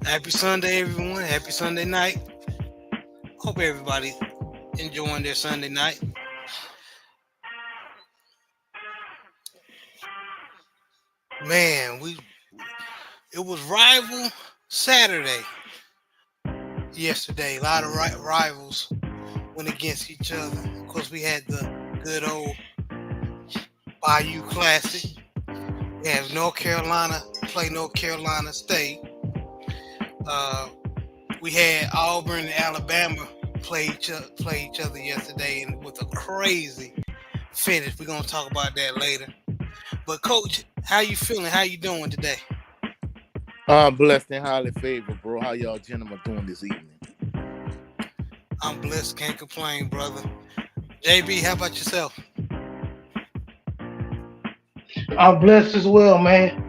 Happy Sunday, everyone. Happy Sunday night. Hope everybody enjoying their Sunday night. Man, it was rival Saturday yesterday. A lot of rivals went against each other. Of course, we had the good old Bayou Classic. We have North Carolina play North Carolina State. We had Auburn and Alabama play each other yesterday, and with a crazy finish. We're gonna talk about that later. But Coach, how you feeling? How you doing today? I'm blessed and highly favored, bro. How y'all gentlemen doing this evening? I'm blessed, can't complain, brother. JB, how about yourself? I'm blessed as well, man.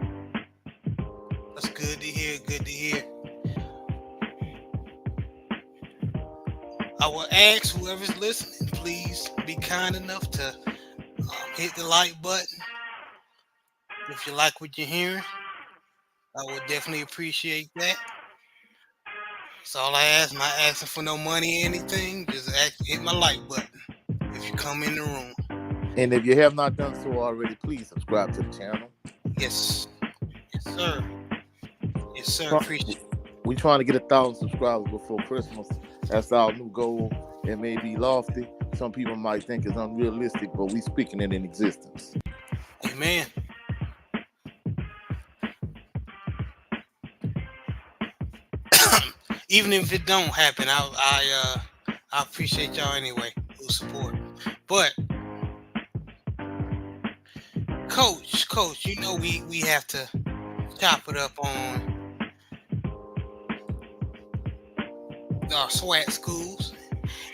That's good to hear. Good to hear. I will ask whoever's listening, please be kind enough to hit the like button. If you like what you're hearing, I would definitely appreciate that. That's all I ask. I'm not asking for no money or anything. Just hit my like button if you come in the room. And if you have not done so already, please subscribe to the channel. Yes. Yes, sir. Yes, sir. Appreciate it. We're trying to get 1,000 subscribers before Christmas. That's our new goal. It may be lofty. Some people might think it's unrealistic, but we speaking it in existence. Amen. Even if it don't happen, I appreciate y'all anyway who support. But Coach, you know we have to chop it up on our SWAC schools.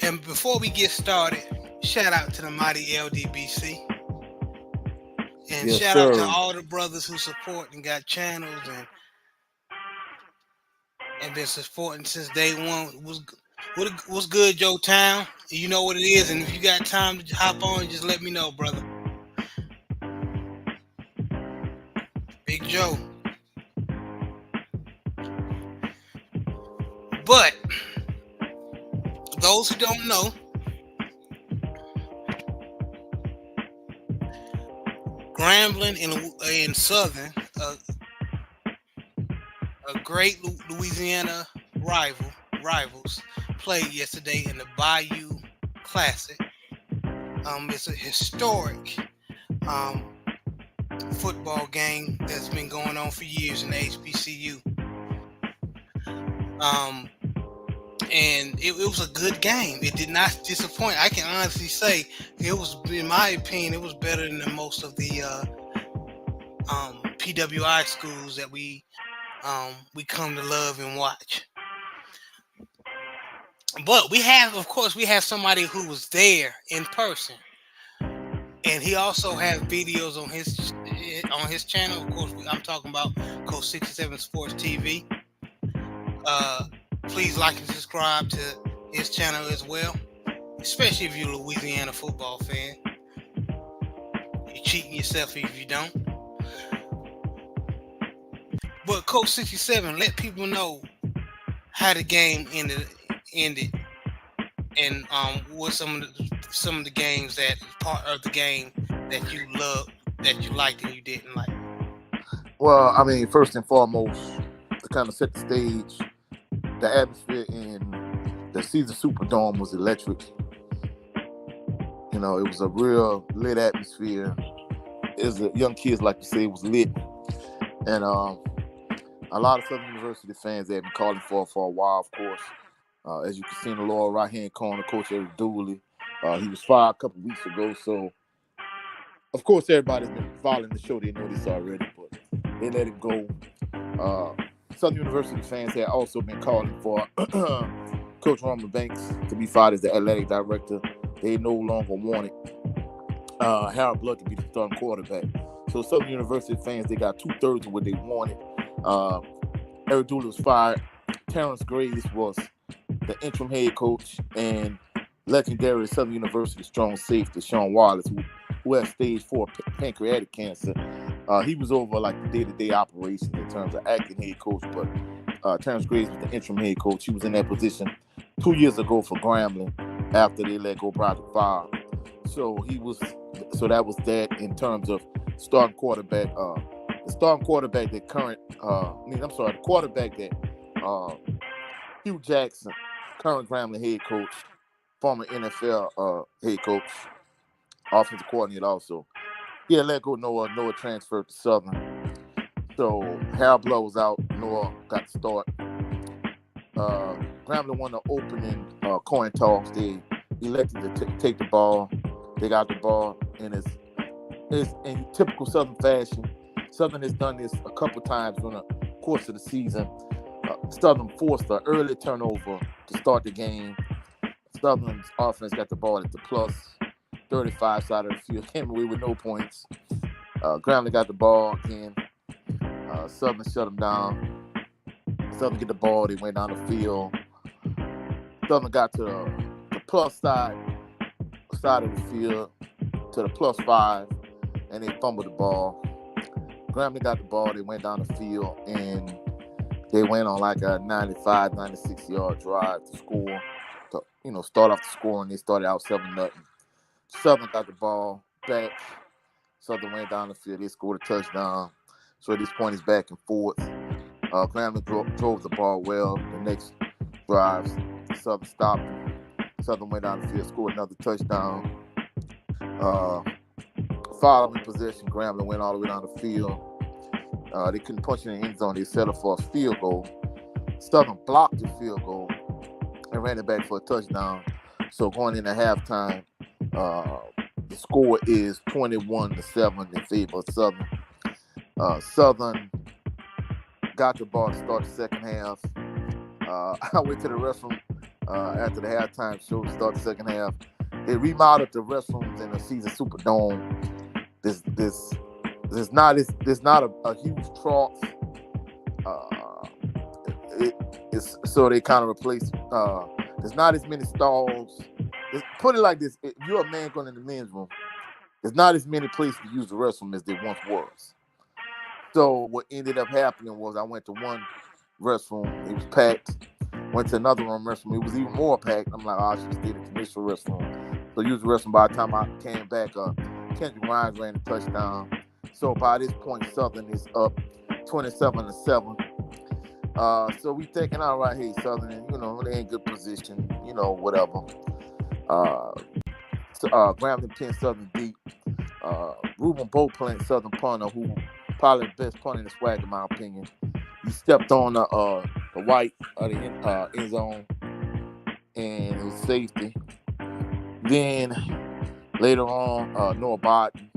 And before we get started, shout out to the mighty LDBC. And yes, shout sir. out to all the brothers who support and got channels and been supporting since day one. What's good, Joe Town? You know what it is, and if you got time to hop on, just let me know, brother. Big Joe. But those who don't know, Grambling in Southern, a great Louisiana rivals played yesterday in the Bayou Classic. It's a historic football game that's been going on for years in the HBCU. And it was a good game. It did not disappoint. I can honestly say it was, in my opinion, it was better than most of the PWI schools that we come to love and watch. But we have somebody who was there in person, and he also has videos on his channel. Of course, I'm talking about Coach 67 Sports TV. Please like and subscribe to his channel as well, especially if you're a Louisiana football fan. You're cheating yourself if you don't. But Coach 67, let people know how the game ended, and what some of the games that part of the game that you loved, that you liked and you didn't like. Well, I mean, first and foremost, to kind of set the stage, the atmosphere in the Caesar Superdome was electric. You know, it was a real lit atmosphere. As the young kids like to say, it was lit. And a lot of Southern University fans have been calling for a while, of course. As you can see in the lower right-hand corner, Coach Dooley. He was fired a couple weeks ago, so of course everybody's been following the show. They know this already, but they let it go. Southern University fans had also been calling for Coach Roman Banks to be fired as the athletic director. They no longer wanted Harold Blood to be the starting quarterback. So Southern University fans, they got 2/3 of what they wanted. Uh, Eric Dooley was fired. Terrence Graves was the interim head coach, and legendary Southern University strong safety Sean Wallace, who had stage 4 pancreatic cancer. He was over like the day-to-day operations in terms of acting head coach, but Terrence Graves was the interim head coach. He was in that position 2 years ago for Grambling after they let go Broderick Favre. So that was that in terms of starting quarterback. The starting quarterback that the quarterback that Hugh Jackson, current Grambling head coach, former NFL head coach, offensive coordinator also. Yeah, let go Noah. Noah transferred to Southern. So Harold Blood was out. Noah got the start. Grambling won the opening coin toss. They elected to take the ball. They got the ball, and it's in typical Southern fashion. Southern has done this a couple times during the course of the season. Southern forced an early turnover to start the game. Southern's offense got the ball at the plus 35 side of the field. Came away with no points. Grambling got the ball again. Southern shut them down. Southern get the ball. They went down the field. Southern got to the plus side of the field to the plus 5, and they fumbled the ball. Grambling got the ball. They went down the field, and they went on like a 95, 96-yard drive to score. To, start off the scoring. They started out 7-0. Southern got the ball back. Southern went down the field. They scored a touchdown. So at this point, it's back and forth. Grambling drove the ball well. The next drive, Southern stopped. Southern went down the field, scored another touchdown. Following possession, Grambling went all the way down the field. They couldn't punch in the end zone. They settled for a field goal. Southern blocked the field goal and ran it back for a touchdown. So going into halftime, the score is 21-7 in favor of Southern. Southern got the ball to start the second half. I went to the restroom after the halftime show to start the second half. They remodeled the restrooms in the Caesar Superdome. There's not a huge trough. So they kind of replaced. There's not as many stalls. Put it like this: if you're a man going in the men's room, there's not as many places to use the restroom as there once was. So what ended up happening was I went to one restroom, it was packed. Went to another restroom, it was even more packed. I'm like, I should stay at the initial restroom. So used the restroom. By the time I came back, Kendrick Ryan ran a touchdown. So by this point, Southern is up 27-7. So we thinking, all right, hey, Southern, they in good position, whatever. Grambling pinned Southern deep. Ruben Beauplant, Southern punter, who probably the best punter in the SWAC, in my opinion. He stepped on the white of the end zone, and it was safety. Then later on, Noah Barton,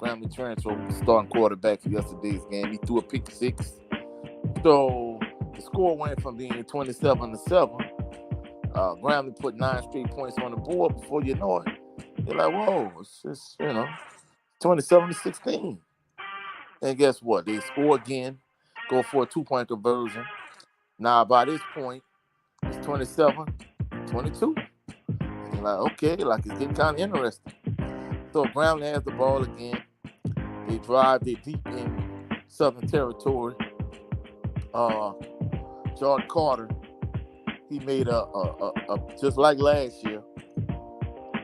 Grambling transfer, was starting quarterback for yesterday's game. He threw a pick 6. So the score went from being 27-7. Grambling put 9 straight points on the board. Before you know it, you're like, whoa, it's just 27-16. And guess what? They score again, go for a 2-point conversion. Now by this point, it's 27-22. And you're like, okay, like it's getting kind of interesting. So Grambling has the ball again. They drive, they deep in Southern territory. Jordan Carter, he made a just like last year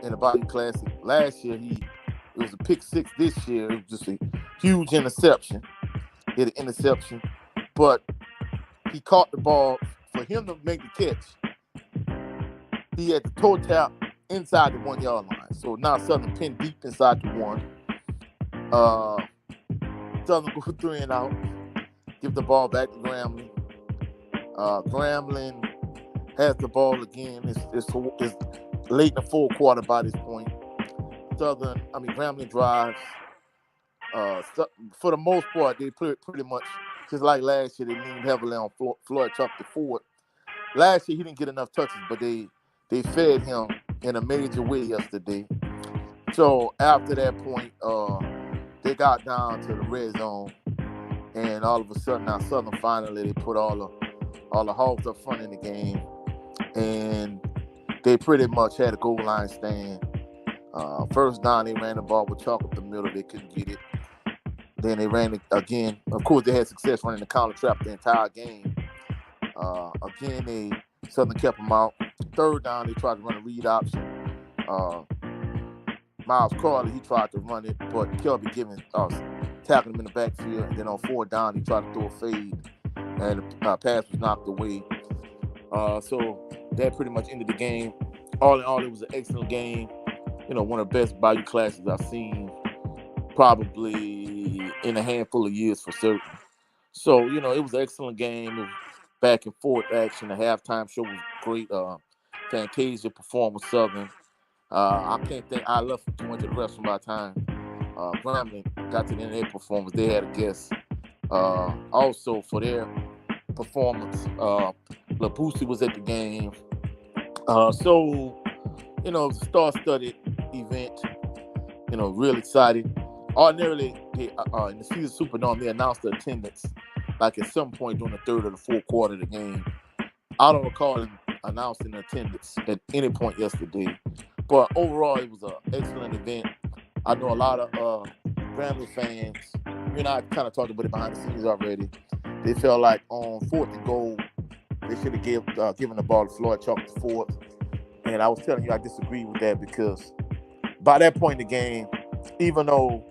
in the Bayou Classic. Last year it was a pick 6. This year it was just a huge interception. Hit an interception, but he caught the ball. For him to make the catch, he had the toe tap inside the 1-yard line. So now Southern pinned deep inside the 1. Southern go 3 and out. Give the ball back to Grambling. Grambling has the ball again. It's late in the full quarter by this point. Grambling drives. For the most part, they pretty much, just like last year, they leaned heavily on Floyd Chuckter Ford. Last year, he didn't get enough touches, but they fed him in a major way yesterday. So after that point, they got down to the red zone, and all of a sudden now Southern finally they put all the Hogs up front in the game, and they pretty much had a goal line stand. First down, they ran the ball with chalk up the middle. They couldn't get it. Then they ran it again. Of course, they had success running the counter trap the entire game. Again, Southern kept them out. Third down, they tried to run a read option. Miles Carley, he tried to run it, but Kelby Givens tackled him in the backfield. And then on fourth down, he tried to throw a fade, and the pass was knocked away. So that pretty much ended the game. All in all, it was an excellent game. One of the best Bayou Classics I've seen probably in a handful of years for certain. So, it was an excellent game. It was back and forth action. The halftime show was great. Fantasia performed with Southern. I can't think I left too much of the rest of my time. Grambling got to the end of their performance. They had a guest. Also for their performance, LaBoosie was at the game. So, it was a star-studded event. Real excited. Ordinarily, in the season Superdome, they announced the attendance like at some point during the third or the fourth quarter of the game. I don't recall them announcing attendance at any point yesterday. But overall, it was an excellent event. I know a lot of Grambling fans, you and I kind of talked about it behind the scenes already. They felt like on 4th and goal, they should have given the ball to Floyd Chalk the fourth. And I was telling you I disagree with that because by that point in the game, even though,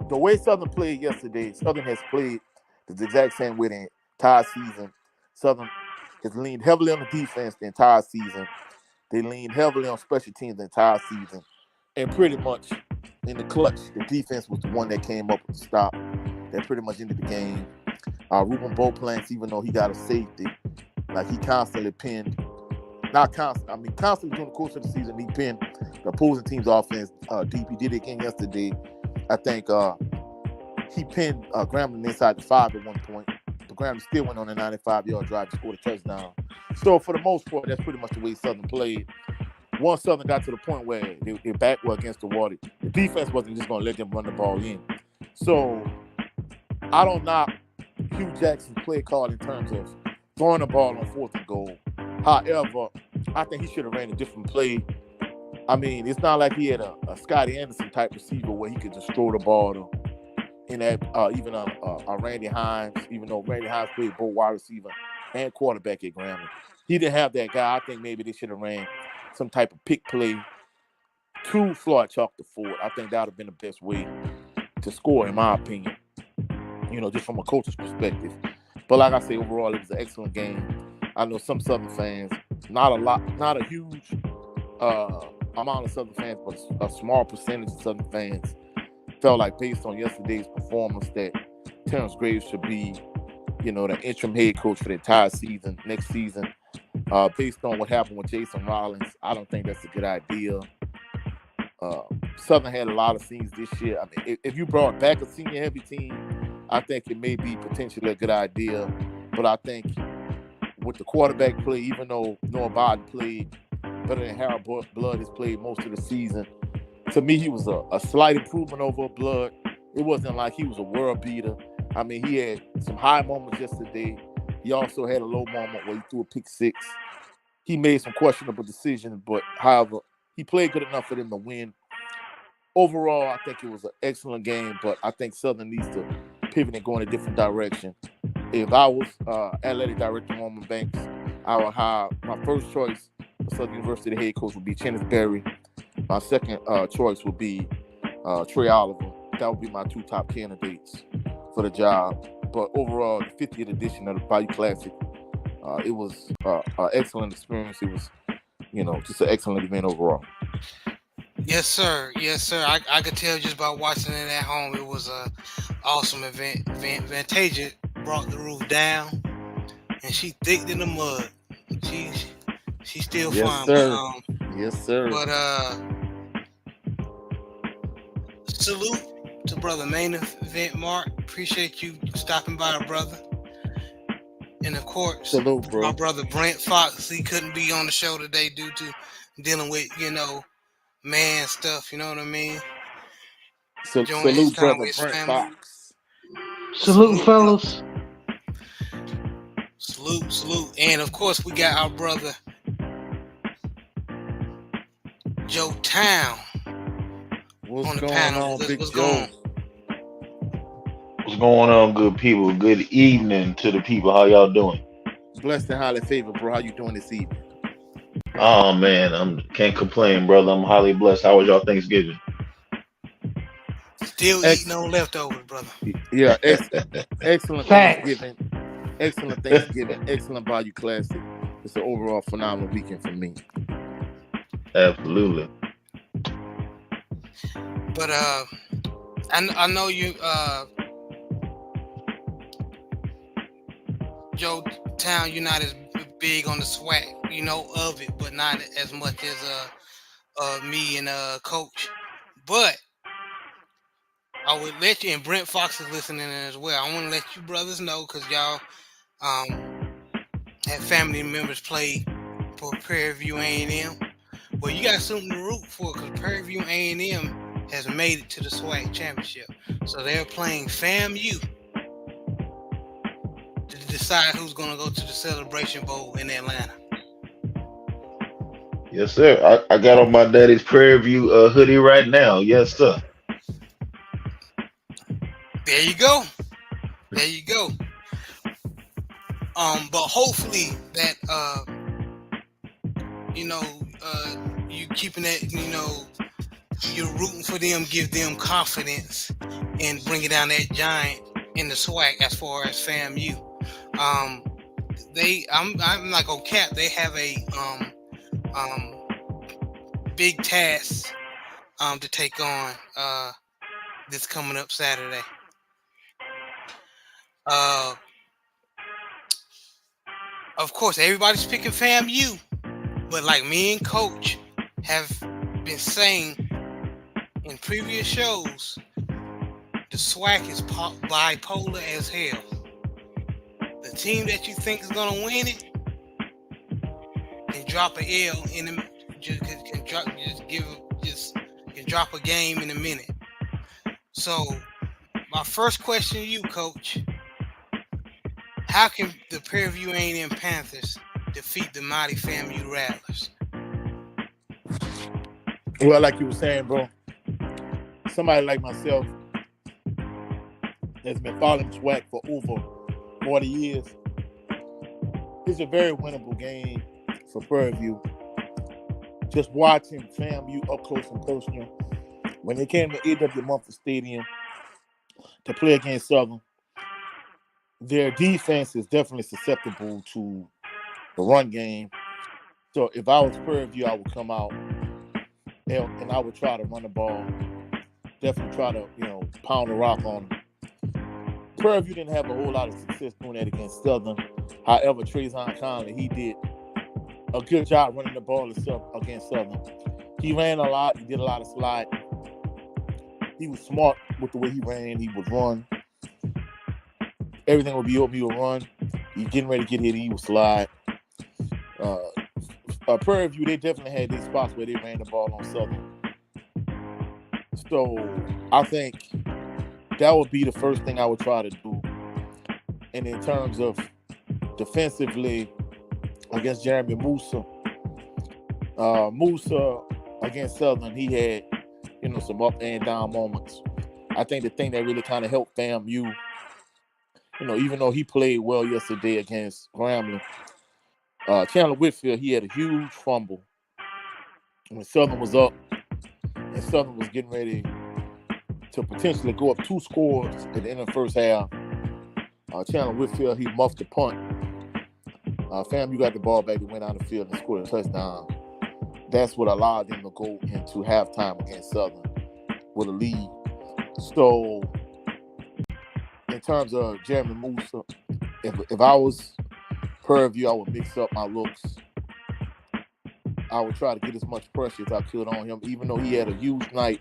the way Southern played yesterday, Southern has played the exact same way the entire season. Southern has leaned heavily on the defense the entire season. They leaned heavily on special teams the entire season. And pretty much in the clutch, the defense was the one that came up with the stop that pretty much ended the game. Ruben Beauplanks, even though he got a safety, like he constantly pinned, constantly during the course of the season, he pinned the opposing team's offense deep. He did it again yesterday. I think he pinned Grambling inside the 5 at one point. But Grambling still went on a 95-yard drive to score the touchdown. So for the most part, that's pretty much the way Southern played. Once Southern got to the point where their back were against the water, the defense wasn't just going to let them run the ball in. So I don't knock Hugh Jackson's play call in terms of throwing the ball on 4th and goal. However, I think he should have ran a different play. It's not like he had a Scotty Anderson type receiver where he could just throw the ball to, in that even a Randy Hines, even though Randy Hines played both wide receiver and quarterback at Grambling. He didn't have that guy. I think maybe they should have ran some type of pick play to Floyd Chalk the fourth. I think that would have been the best way to score, in my opinion, just from a coach's perspective. But like I say, overall, it was an excellent game. I know some Southern fans, not a huge amount of Southern fans, but a small percentage of Southern fans felt like based on yesterday's performance that Terrence Graves should be, the interim head coach for the entire season, next season. Based on what happened with Jason Rollins, I don't think that's a good idea. Southern had a lot of seniors this year. If you brought back a senior heavy team, I think it may be potentially a good idea. But I think with the quarterback play, even though Noah Biden played better than Harold Blood has played most of the season, to me, he was a slight improvement over Blood. It wasn't like he was a world beater. He had some high moments yesterday. He also had a low moment where he threw a pick six. He made some questionable decisions, but however, he played good enough for them to win. Overall, I think it was an excellent game, but I think Southern needs to pivot and go in a different direction. If I was athletic director Roman Banks, I would hire my first choice for Southern University head coach would be Kenneth Berry. My second choice would be Trey Oliver. That would be my 2 top candidates for the job. But overall, the 50th edition of the Bayou Classic, it was an excellent experience. It was, just an excellent event overall. Yes, sir. I could tell just by watching it at home, it was an awesome event. Fantasia brought the roof down, and she thicked in the mud. She's still fine. Sir. Yes, sir. But salute to brother main event Mark. Appreciate you stopping by, brother. And of course, salute, bro. My brother Brent Fox. He couldn't be on the show today due to dealing with man stuff. You know what I mean? Enjoying his Salute, time brother with his Brent family. Fox. Salute, Salute, brother. fellas. Salute. And of course, we got our brother Joe Town What's on the going panel. on, Big What's Joe? going on? What's going on, good people? Good evening to the people. How y'all doing? Blessed and highly favored, bro. How you doing this evening? Oh man, can't complain, brother. I'm highly blessed. How was y'all Thanksgiving? Still eating on leftovers, brother. Yeah, excellent Facts. Thanksgiving. Excellent Thanksgiving. Excellent Bayou Classic. It's an overall phenomenal weekend for me. Absolutely. But I know you Joe Town, you're not as big on the SWAC, you know of it, but not as much as me and Coach. But I would let you, and Brent Fox is listening as well. I want to let you brothers know, because y'all have family members play for Prairie View A&M. Well, you got something to root for, because Prairie View A&M has made it to the SWAC championship. So they're playing FAMU to decide who's going to go to the Celebration Bowl in Atlanta. Yes, sir. I got on my daddy's Prairie View hoodie right now. Yes, sir. There you go. But hopefully that you keeping that, you're rooting for them, give them confidence, and bringing down that giant in the SWAC as far as FAMU. I'm not gonna cap. They have a big task to take on this coming up Saturday. Of course, everybody's picking FAMU, but like me and Coach have been saying in previous shows, the SWAC is bipolar as hell. The team that you think is gonna win it can drop an L in a can drop a game in a minute. So my first question to you, Coach: how can the Prairie View A&M Panthers defeat the mighty FAMU Rattlers? Well, like you were saying, bro, somebody like myself that's been following SWAC for over 40 years, it's a very winnable game for Prairie View. Just watching FAMU up close and personal, when they came to A.W. Mumford Stadium to play against Southern, their defense is definitely susceptible to the run game. So if I was Prairie View, I would come out and I would try to run the ball. Definitely try to, pound the rock on them. Prairie View didn't have a whole lot of success doing that against Southern. However, Trayvon Conley, he did a good job running the ball against Southern. He ran a lot. He did a lot of sliding. He was smart with the way he ran. He would run. Everything would be open. He would run. He's getting ready to get hit. He would slide. Prairie View, they definitely had these spots where they ran the ball on Southern. So I think that would be the first thing I would try to do. And in terms of defensively against Jeremy Musa, against Southern, he had, some up and down moments. I think the thing that really kind of helped FAMU, even though he played well yesterday against Grambling, Chandler Whitfield, he had a huge fumble when Southern was up, and Southern was getting ready to potentially go up 2 scores at the end of the first half. Chandler Whitfield, he muffed the punt. FAMU got the ball back and went out the field and scored a touchdown. That's what allowed them to go into halftime against Southern with a lead. So, in terms of Jeremy Musa, if I was Prairie View, I would mix up my looks. I would try to get as much pressure as I could on him, even though he had a huge night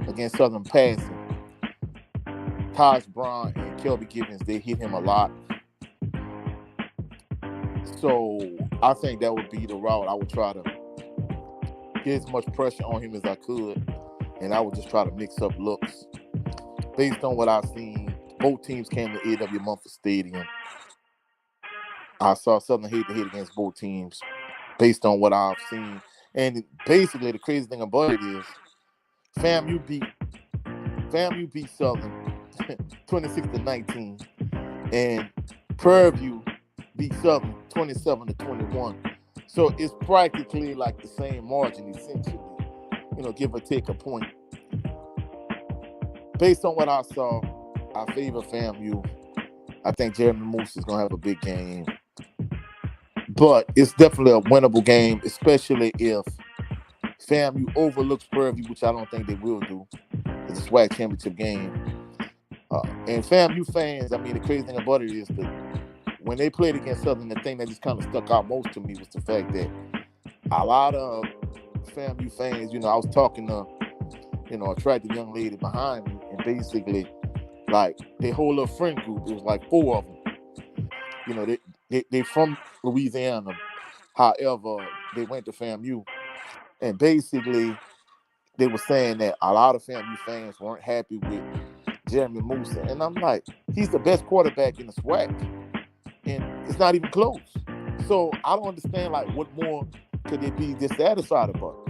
against Southern passing. Taj Brown and Kelby Gibbons, they hit him a lot. So I think that would be the route. I would try to get as much pressure on him as I could, and I would just try to mix up looks. based on what I've seen, both teams came to A.W. Mumford Stadium. I saw Southern head-to-head against both teams based on what I've seen. And basically, the crazy thing about it is FAMU beat Southern 26-19, and Prairie View beat Southern 27-21. So it's practically like the same margin, essentially, give or take a point. Based on what I saw, I favor FAMU. I think Jeremy Moose is going to have a big game. But it's definitely a winnable game, especially if FAMU overlooks Prairie View, which I don't think they will do. It's a SWAC championship game. And FAMU fans, the crazy thing about it is that when they played against Southern, the thing that just kind of stuck out most to me was the fact that a lot of FAMU fans, I was talking to, attractive young lady behind me, and basically, like, their whole little friend group, it was like 4 of them. They from Louisiana, however, they went to FAMU, and basically, they were saying that a lot of FAMU fans weren't happy with Jeremy Moose, and I'm like, he's the best quarterback in the SWAC, and it's not even close. So I don't understand, like, what more could they be dissatisfied about?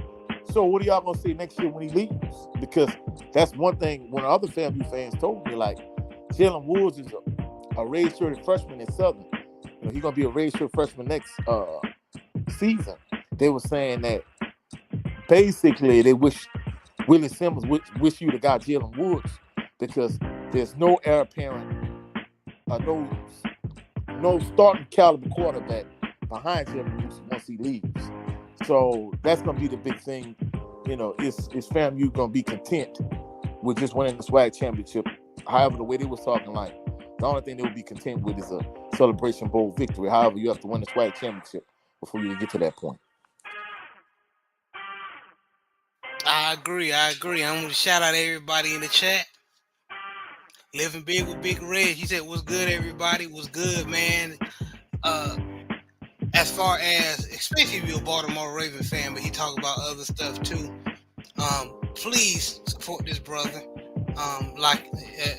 So what are y'all gonna say next year when he leaves? Because that's one thing. When other FAMU fans told me, like, Jalen Woods is a red-shirted freshman in Southern. He's gonna be a red-shirt freshman next season. They were saying that basically they wish Willie Simmons wish you'd have got Jalen Woods, because there's no heir apparent, no starting caliber quarterback behind Jalen Woods once he leaves. So that's gonna be the big thing. Is FAMU gonna be content with just winning the SWAC championship? However, the way they was talking, like, the only thing they would be content with is a Celebration Bowl victory. However, you have to win the SWAC championship before you get to that point. I agree. I'm going to shout out everybody in the chat. Living Big with Big Red. He said, "What's good, everybody? What's good, man?" As far as, especially if you're a Baltimore Raven fan, but he talk about other stuff too. Please support this brother. Like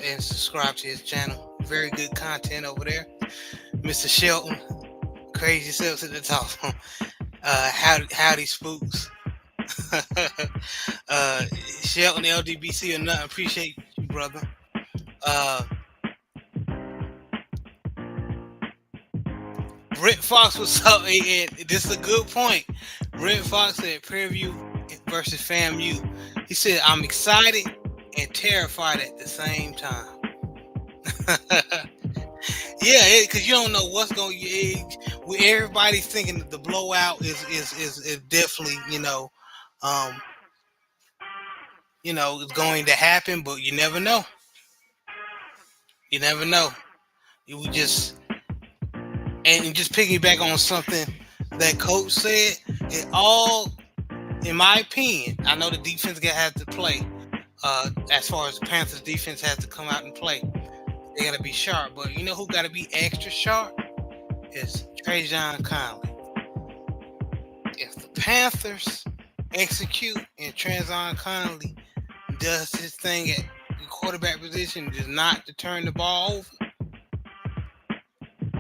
and subscribe to his channel. Very good content over there. Mr. Shelton, crazy selves at the top. Howdy spooks. Shelton LDBC or nothing. Appreciate you, brother. Brent Fox was up, and this is a good point. Brent Fox said Prairie View versus FAMU. He said, "I'm excited and terrified at the same time." Yeah, because you don't know what's going. Everybody's thinking that the blowout is definitely it's going to happen, but you never know. You never know. You just piggyback on something that Coach said. It all, in my opinion, I know the defense has to play. As far as the Panthers defense has to come out and play, they got to be sharp. But you know who got to be extra sharp? Is Trajan Conley. If the Panthers execute and Trajan Conley does his thing at the quarterback position, does not to turn the ball over,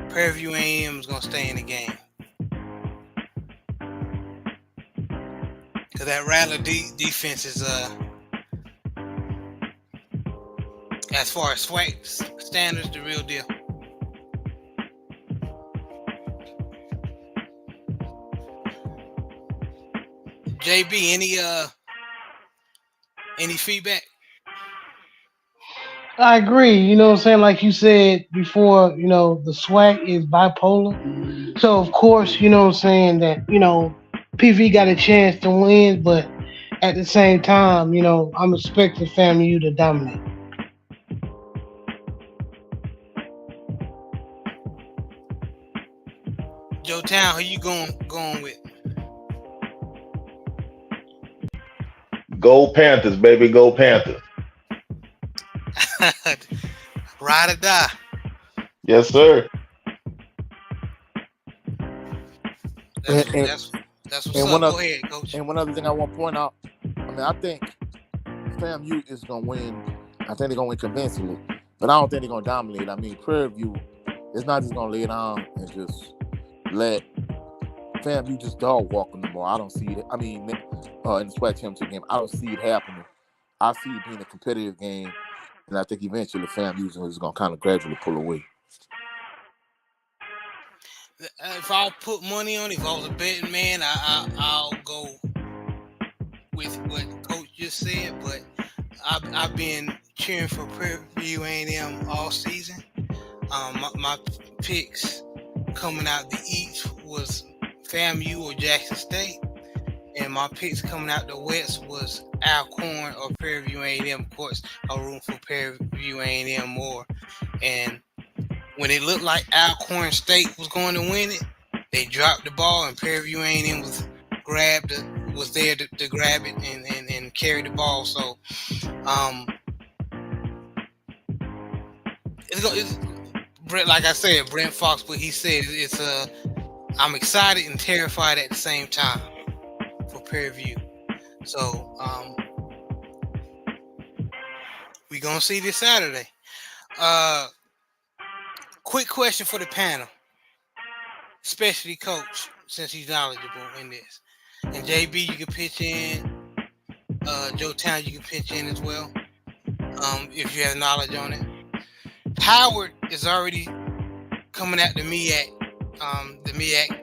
Prairie View A&M is going to stay in the game. Because that Rattler defense is, as far as SWAC standards, the real deal. JB, any feedback? I agree. You know what I'm saying? Like you said before, the SWAC is bipolar. So, of course, you know what I'm saying, that, PV got a chance to win, but at the same time, I'm expecting FAMU to dominate. Joe Town, who you going with? Go Panthers, baby. Go Panthers. Ride or die. Yes, sir. That's what's up. Go ahead, Coach. And one other thing I want to point out, I think FAMU is going to win I think they're gonna win convincingly, but I don't think they're gonna dominate. I mean, Prairie View is not just gonna lay down and just let FAMU just dog walk them no more. I don't see it. I mean, in the SWAC championship game, I don't see it happening. I see it being a competitive game, and I think eventually FAMU is gonna kind of gradually pull away. If I'll put money on it, if I was a betting man, I'll go with what Coach just said. But I've been cheering for Prairie View A&M all season. My picks coming out the East was FAMU or Jackson State, and my picks coming out the West was Alcorn or Prairie View A&M. Of course, I room for Prairie View A&M more. And when it looked like Alcorn State was going to win it, they dropped the ball, and Prairie View A&M was there to grab it and carry the ball. So, it's like I said, Brent Fox, what he said, I'm excited and terrified at the same time for Prairie View. So, we're going to see this Saturday. Quick question for the panel, especially Coach, since he's knowledgeable in this. And JB, you can pitch in. Joe Town, you can pitch in as well, if you have knowledge on it. Howard is already coming at the MEAC. The MEAC,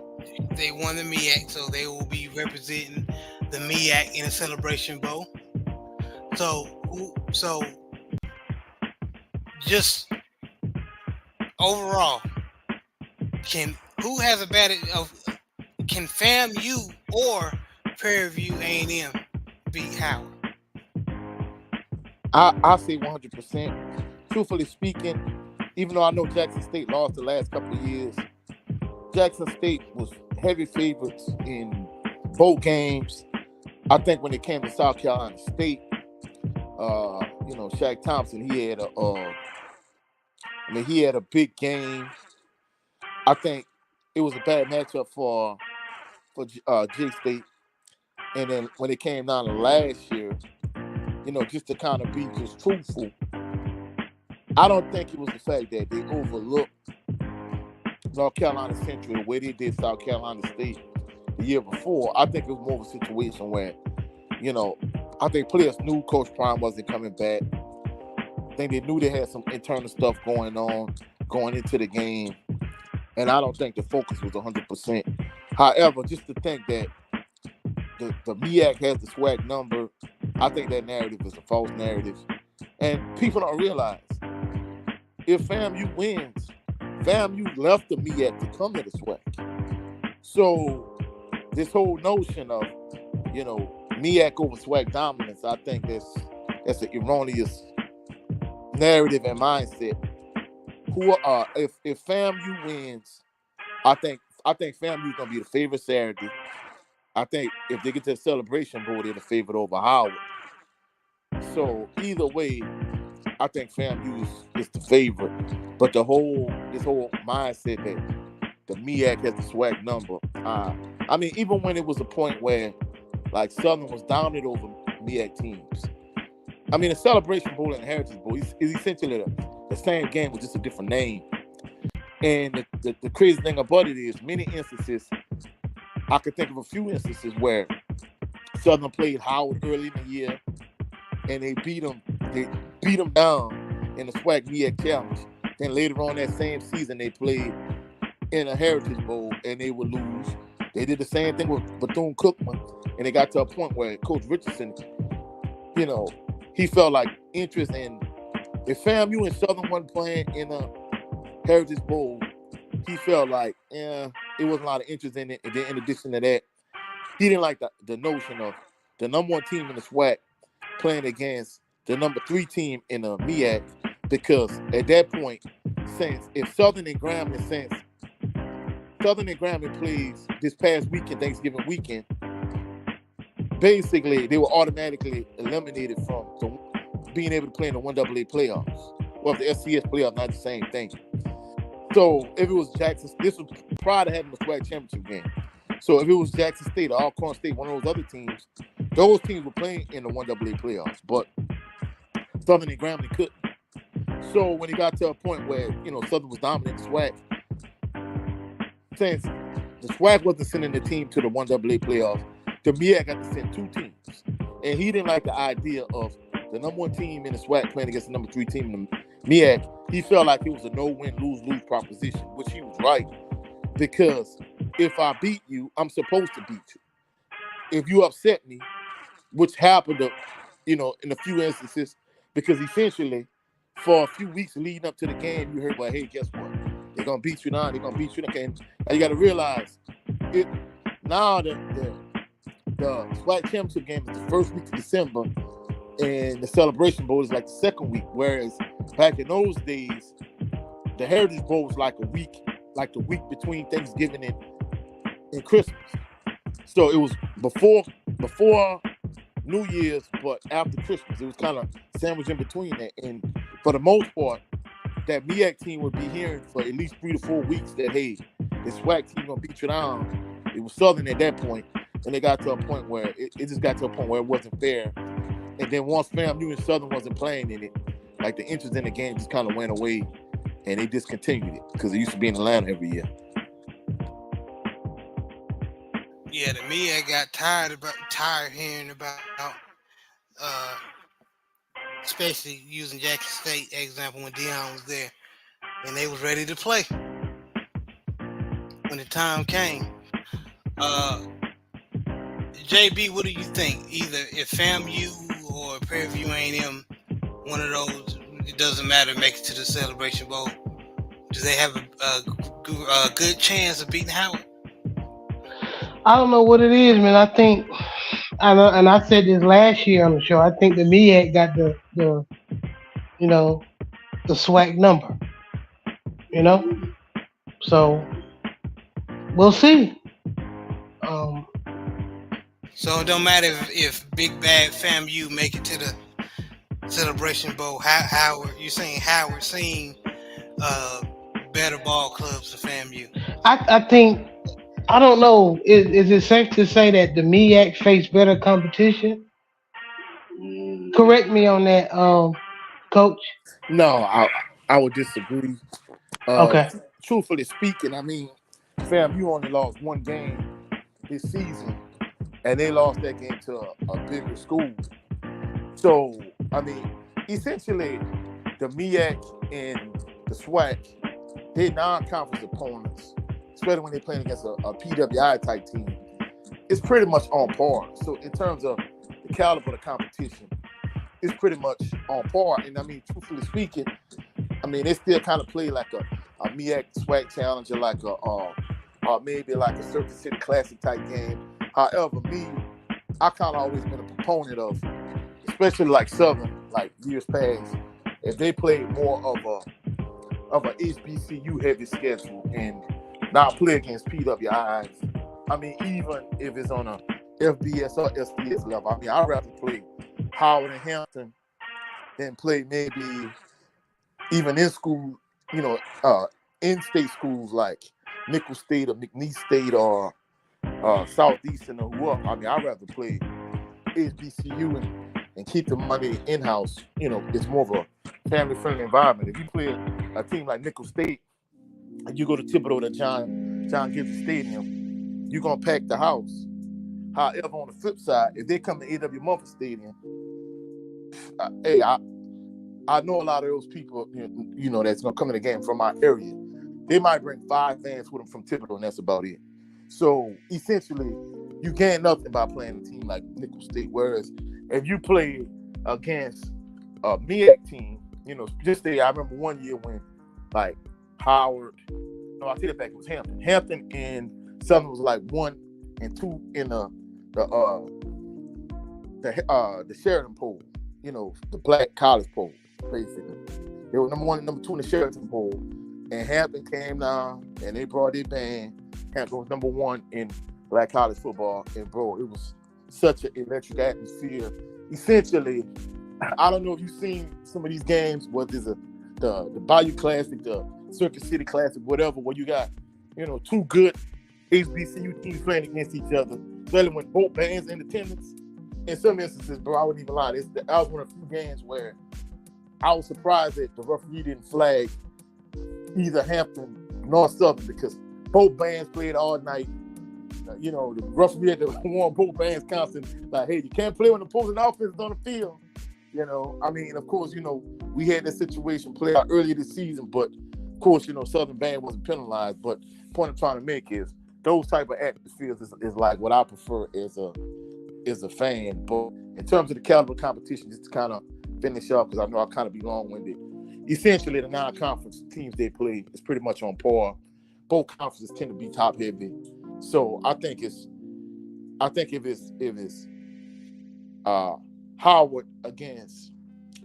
they won the MEAC, so they will be representing the MEAC in a Celebration Bowl. So just overall, who has a better can FAMU or Prairie View A&M beat Howard? I say 100%. Truthfully speaking, even though I know Jackson State lost the last couple of years, Jackson State was heavy favorites in both games. I think when it came to South Carolina State, Shaq Thompson, he had a big game. I think it was a bad matchup for J State. And then when it came down to last year, just to kind of be just truthful, I don't think it was the fact that they overlooked North Carolina Central the way they did South Carolina State the year before. I think it was more of a situation where, I think players knew Coach Prime wasn't coming back. I think they knew they had some internal stuff going on going into the game. And I don't think the focus was 100%. However, just to think that the MEAC has the SWAC number, I think that narrative is a false narrative. And people don't realize, if FAMU wins, FAMU left the MEAC to come to the SWAC. So this whole notion of, MEAC over SWAC dominance, I think that's an erroneous narrative and mindset. If FAMU wins, I think FAMU is gonna be the favorite Saturday. I think if they get to the Celebration Bowl, they're the favorite over Howard. So either way, I think FAMU is the favorite. But this whole mindset that the MEAC has the SWAC number. Even when it was a point where like Southern was dominant over MEAC teams. The Celebration Bowl and the Heritage Bowl is essentially the same game with just a different name. And the crazy thing about it is, many instances, I could think of a few instances where Southern played Howard early in the year, and they beat them down in the SWAC MEAC Challenge. Then later on that same season, they played in a Heritage Bowl, and they would lose. They did the same thing with Bethune-Cookman, and they got to a point where Coach Richardson, he felt like interest in, if FAMU and Southern wasn't playing in a Heritage Bowl, he felt like, it wasn't a lot of interest in it. And then in addition to that, he didn't like the notion of the number one team in the SWAC playing against the number 3 team in the MEAC, because at that point, if Southern and Grambling plays this past weekend, Thanksgiving weekend, basically they were automatically eliminated from being able to play in the 1AA playoffs. Well, the FCS playoffs, not the same thing. So if it was Jackson, this was prior to having the SWAC championship game. So if it was Jackson State or Alcorn State, one of those other teams, those teams were playing in the 1AA playoffs. But Southern and Grambling couldn't. So when it got to a point where, Southern was dominating the SWAC, since the SWAC wasn't sending the team to the 1AA playoffs, the MEAC got to send 2 teams. And he didn't like the idea of the number 1 team in the SWAC playing against the number 3 team in the MEAC. He felt like it was a no-win, lose-lose proposition, which he was right. Because if I beat you, I'm supposed to beat you. If you upset me, which happened in a few instances, because essentially, for a few weeks leading up to the game, you heard, well, hey, guess what? They're going to beat you now. They're going to beat you now. And you got to realize, now the SWAC championship game is the first week of December, and the Celebration Bowl is like the second week. Whereas back in those days, the Heritage Bowl was like the week between Thanksgiving and Christmas. So it was before New Year's, but after Christmas. It was kind of sandwiched in between that. And for the most part, that MEAC team would be hearing for at least 3 to 4 weeks that, hey, the SWAC team gonna beat you down. It was Southern at that point, and they got to a point where it just got to a point where it wasn't fair. And then once FAMU and Southern wasn't playing in it, like the interest in the game just kind of went away, and they discontinued it because it used to be in Atlanta every year. Yeah, the MEAC got tired hearing about, especially using Jackson State example when Dion was there, and they was ready to play when the time came. JB, what do you think? Either if FAMU or Prairie View A&M, one of those, it doesn't matter, make it to the Celebration Bowl, do they have a good chance of beating Howard? I don't know what it is, man. I think, and I said this last year on the show, I think the MEAC got the SWAC number, So we'll see. So it don't matter if Big Bad FAMU make it to the Celebration Bowl. Howard, you're saying Howard seen better ball clubs than FAMU? I think, I don't know. Is it safe to say that the MEAC face better competition? Correct me on that, Coach. No, I would disagree. Okay. Truthfully speaking, I mean, FAMU only lost 1 game this season, and they lost that game to a bigger school. So, I mean, essentially, the MEAC and the SWAC, they're non-conference opponents, especially when they're playing against a PWI type team. It's pretty much on par. So, in terms of the caliber of the competition, it's pretty much on par. And I mean, truthfully speaking, I mean, they still kind of play like a MEAC SWAC challenger, like maybe like a Circuit City Classic type game. However, I kind of always been a proponent of, especially like Southern, like years past, if they played more of a HBCU heavy schedule and not play against PWIs. I mean, even if it's on a FBS or SDS level, I mean, I'd rather play Howard and Hampton than play maybe even in school, in-state schools like Nicholls State or McNeese State or Southeastern or whoever. I mean, I'd rather play HBCU and keep the money in-house. It's more of a family-friendly environment. If you play a team like Nicholls State and you go to Thibodeau to John Gibson Stadium, you're going to pack the house. However, on the flip side, if they come to A.W. Mumford Stadium, I know a lot of those people, that's going to come in the game from my area. They might bring 5 fans with them from Thibodeau, and that's about it. So, essentially, you gain nothing by playing a team like Nicholls State. Whereas, if you play against a MEAC team, just say, I remember one year when, like, Howard, no, I take it back, it was Hampton. Hampton and Southern was like 1 and 2 in the Sheridan poll, the black college poll, basically. They were number 1 and number 2 in the Sheridan poll. And Hampton came down and they brought their band. Hampton was number 1 in black college football. And bro, it was such an electric atmosphere. Essentially, I don't know if you've seen some of these games, whether it's the Bayou Classic, the Circuit City Classic, whatever, where you got, 2 good HBCU teams playing against each other, especially when both bands in attendance. In some instances, bro, I wouldn't even lie. That was one of the few games where I was surprised that the referee didn't flag either Hampton nor Southern because both bands played all night. The referee had to warn both bands constantly, like, hey, you can't play when the opposing offense is on the field. Of course, we had this situation play out earlier this season, but of course, Southern Band wasn't penalized. But the point I'm trying to make is those type of atmospheres is like what I prefer as a fan. But in terms of the caliber competition, just to kind of finish up, because I know I'll kind of be long-winded. Essentially, the non-conference teams they play is pretty much on par. Both conferences tend to be top-heavy, so I think if it's Howard against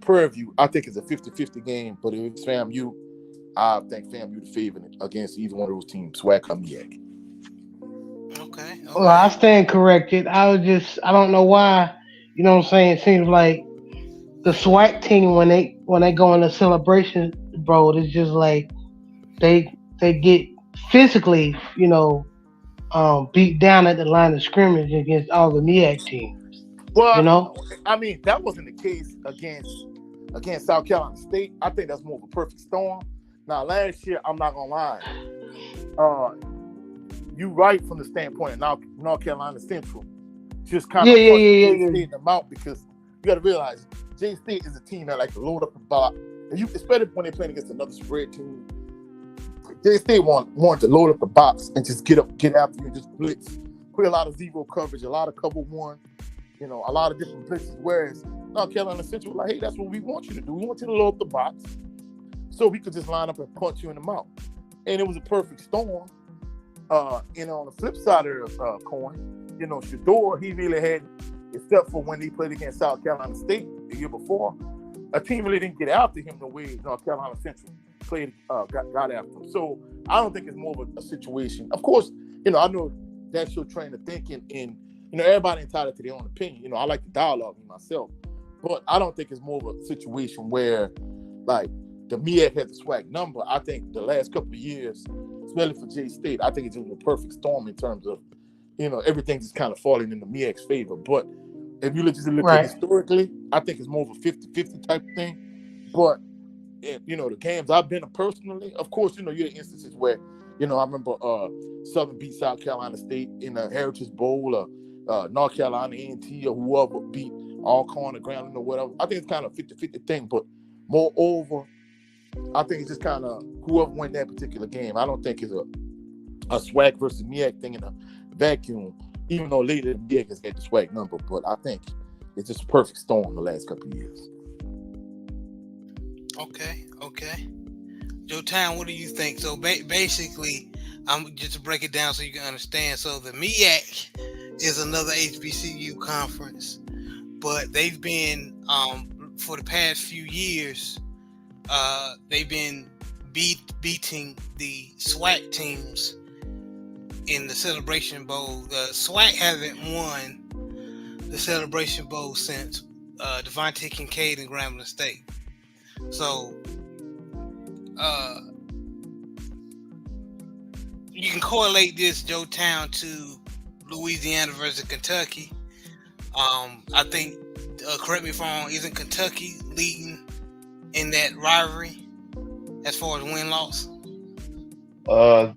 Prairie View, I think it's a 50-50 game. But if it's FAMU, I think FAMU the favorite against either one of those teams, SWAC or MEAC. Okay. Well, I stand corrected. I don't know why. You know what I'm saying? It seems like the SWAC team when they go in the celebration, bro, it's just like they get physically, beat down at the line of scrimmage against all the MEAC teams. You Well, know? that wasn't the case against South Carolina State. I think that's more of a perfect storm. Now, last year, I'm not gonna lie. You right from the standpoint of North Carolina Central, just kind of punch J State in the mouth, because you got to realize J State is a team that like to load up the box, and especially when they're playing against another spread team. J State want to load up the box and just get after you and just blitz, play a lot of zero coverage, a lot of cover one, a lot of different blitzes. Whereas North Carolina Central, like, hey, that's what we want you to do. We want you to load up the box so we could just line up and punch you in the mouth. And it was a perfect storm. On the flip side of the coin, Shador, he really had, except for when he played against South Carolina State the year before, a team really didn't get after him the way North Carolina Central got after him. So I don't think it's more of a situation. Of course, I know that's your train of thinking, and everybody entitled to their own opinion. I like to dialogue with myself, but I don't think it's more of a situation where like the MEAC has the SWAC number. I think the last couple of years, especially for J State, I think it's just a perfect storm in terms of, everything's just kind of falling in the MEAC's favor. But if you look at historically, I think it's more of a 50-50 type of thing. But, the games I've been to personally, of course, you had instances where, I remember Southern beat South Carolina State in the Heritage Bowl, or North Carolina A&T, or whoever beat Alcorn or Grambling or whatever. I think it's kind of a 50-50 thing. But moreover, I think it's just kind of whoever won that particular game. I don't think it's a SWAC versus MEAC thing in a vacuum, even though later the MEAC has had the SWAC number. But I think it's just a perfect storm the last couple of years. Okay. Joe Town, what do you think? So basically, I'm just to break it down so you can understand. So the MEAC is another HBCU conference, but they've been for the past few years. They've been beating the SWAC teams in the Celebration Bowl. The SWAC hasn't won the Celebration Bowl since Devontae Kincaid and Grambling State. So you can correlate this, Joe Town, to Louisiana versus Kentucky. I think, correct me if I'm wrong, isn't Kentucky leading in that rivalry as far as win-loss?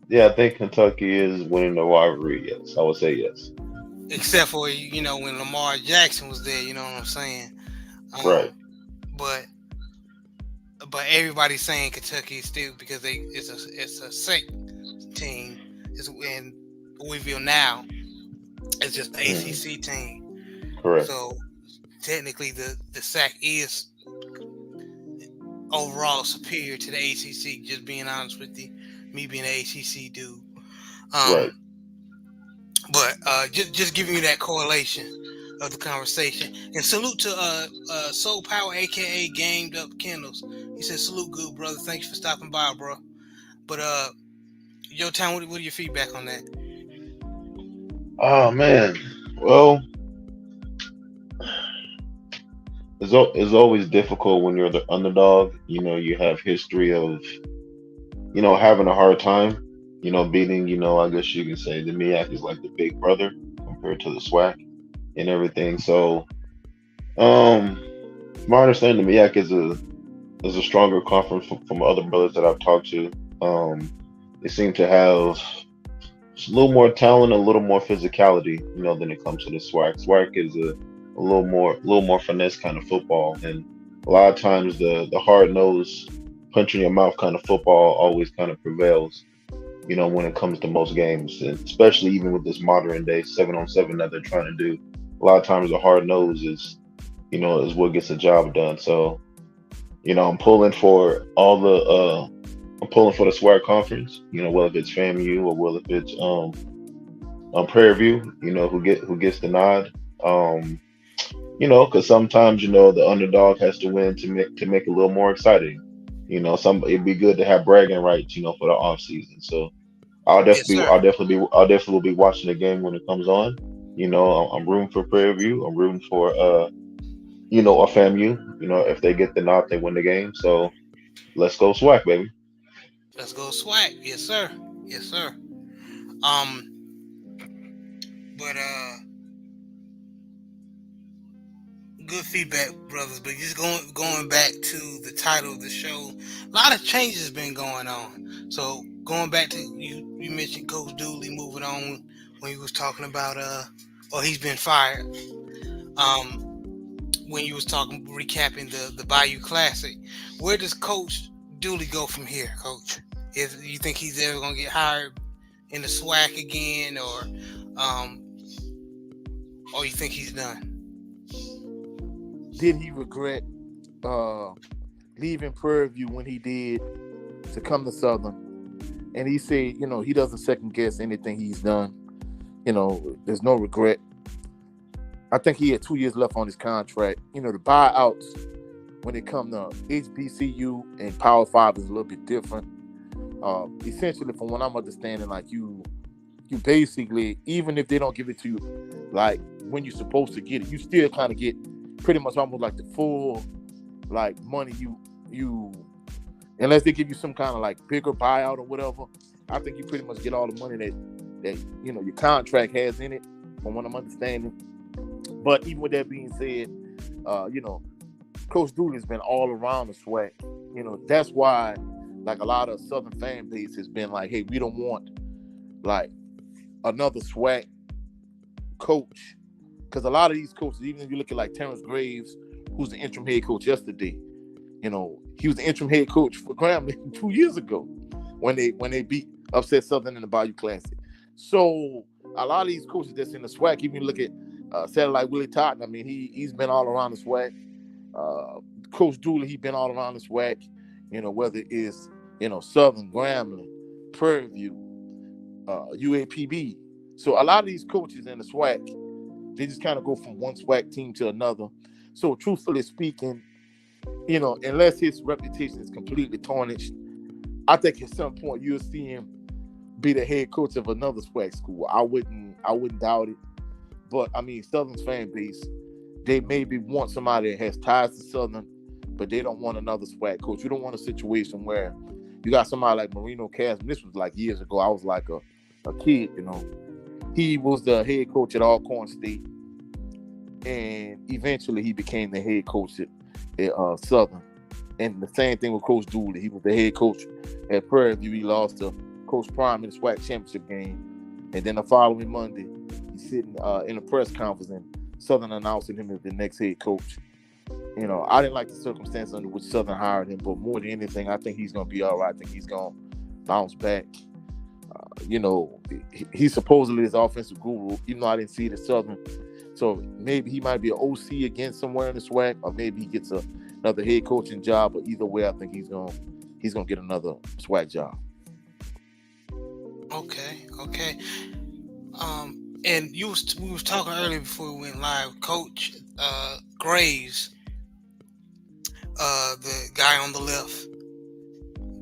Yeah, I think Kentucky is winning the rivalry. Yes, I would say yes. Except for when Lamar Jackson was there, you know what I'm saying? Right. But everybody's saying Kentucky still, because it's a SEC team. And Louisville now it's just the ACC team. Correct. So technically, the SEC is overall superior to the ACC. Just being honest with you, me being an ACC dude. Right. But just giving you that correlation of the conversation. And salute to Soul Power, aka Gamed Up Kendalls. He said, "Salute, good brother. Thanks for stopping by, bro." But Yo Town, what are your feedback on that? Oh man, well, it's always difficult when you're the underdog. You have history of having a hard time. Beating. I guess you can say the MEAC is like the big brother compared to the SWAC and everything. So, my understanding, the MEAC is a stronger conference from other brothers that I've talked to. Um, they seem to have just a little more talent, a little more physicality, than it comes to the SWAC. SWAC is a little more finesse kind of football, and a lot of times the hard nosed, punch in your mouth kind of football always kind of prevails. When it comes to most games, and especially even with this modern day 7-on-7 that they're trying to do. A lot of times the hard nose is what gets the job done. So, I'm pulling for all I'm pulling for the SWAC conference, whether it's FAMU or whether it's on Prairie View, who gets the nod. Um, because sometimes the underdog has to win to make it a little more exciting. It'd be good to have bragging rights, for the off season. So Yes, sir. I'll definitely will be watching the game when it comes on. I'm rooting for Prairie View. I'm rooting for a FAMU. If they get the nod, they win the game. So let's go SWAC, baby. Let's go SWAC. Yes, sir. Yes, sir. Um, but good feedback, brothers. But just going back to the title of the show, a lot of changes been going on. So going back to you mentioned Coach Dooley moving on when he was talking about or he's been fired. Um, when you was talking recapping the Bayou Classic, where does Coach Dooley go from here, Coach? Is you think he's ever gonna get hired in the SWAC again, um, or you think he's done? Did he regret uh, leaving Prairie View when he did to come to Southern? And he said, he doesn't second guess anything he's done. There's no regret. I think he had 2 years left on his contract. The buyouts when it comes to HBCU and Power Five is a little bit different. Essentially, from what I'm understanding, like you basically, even if they don't give it to you, like when you're supposed to get it, you still kind of get pretty much almost like the full like money you unless they give you some kind of like bigger buyout or whatever. I think you pretty much get all the money that your contract has in it, from what I'm understanding. But even with that being said, Coach Dooley has been all around the SWAC. That's why like a lot of Southern fan base has been like, hey, we don't want like another SWAC coach. Because a lot of these coaches, even if you look at like Terrence Graves, who's the interim head coach yesterday, he was the interim head coach for Grambling 2 years ago when they beat upset Southern in the Bayou Classic. So a lot of these coaches that's in the SWAC, even look at Satellite Willie Totten. I mean, he's been all around the SWAC. Coach Dooley, he's been all around the SWAC. Whether it's Southern, Grambling, Prairie View, UAPB. So a lot of these coaches in the SWAC, they just kind of go from one SWAC team to another. So truthfully speaking, unless his reputation is completely tarnished, I think at some point you'll see him be the head coach of another SWAC school. I wouldn't doubt it. But I mean, Southern's fan base, they maybe want somebody that has ties to Southern, but they don't want another SWAC coach. You don't want a situation where you got somebody like Marino Casman. This was like years ago. I was like a kid, He was the head coach at Alcorn State, and eventually he became the head coach at Southern. And the same thing with Coach Dooley. He was the head coach at Prairie View. He lost to Coach Prime in the SWAC championship game. And then the following Monday, he's sitting in a press conference and Southern announcing him as the next head coach. I didn't like the circumstances under which Southern hired him, but more than anything, I think he's going to be all right. I think he's going to bounce back. He's supposedly his offensive guru, even though I didn't see it at Southern. So maybe he might be an OC again somewhere in the SWAC, or maybe he gets another head coaching job. But either way, I think he's gonna get another SWAC job. Okay. And we was talking earlier before we went live, Coach Graves, the guy on the left,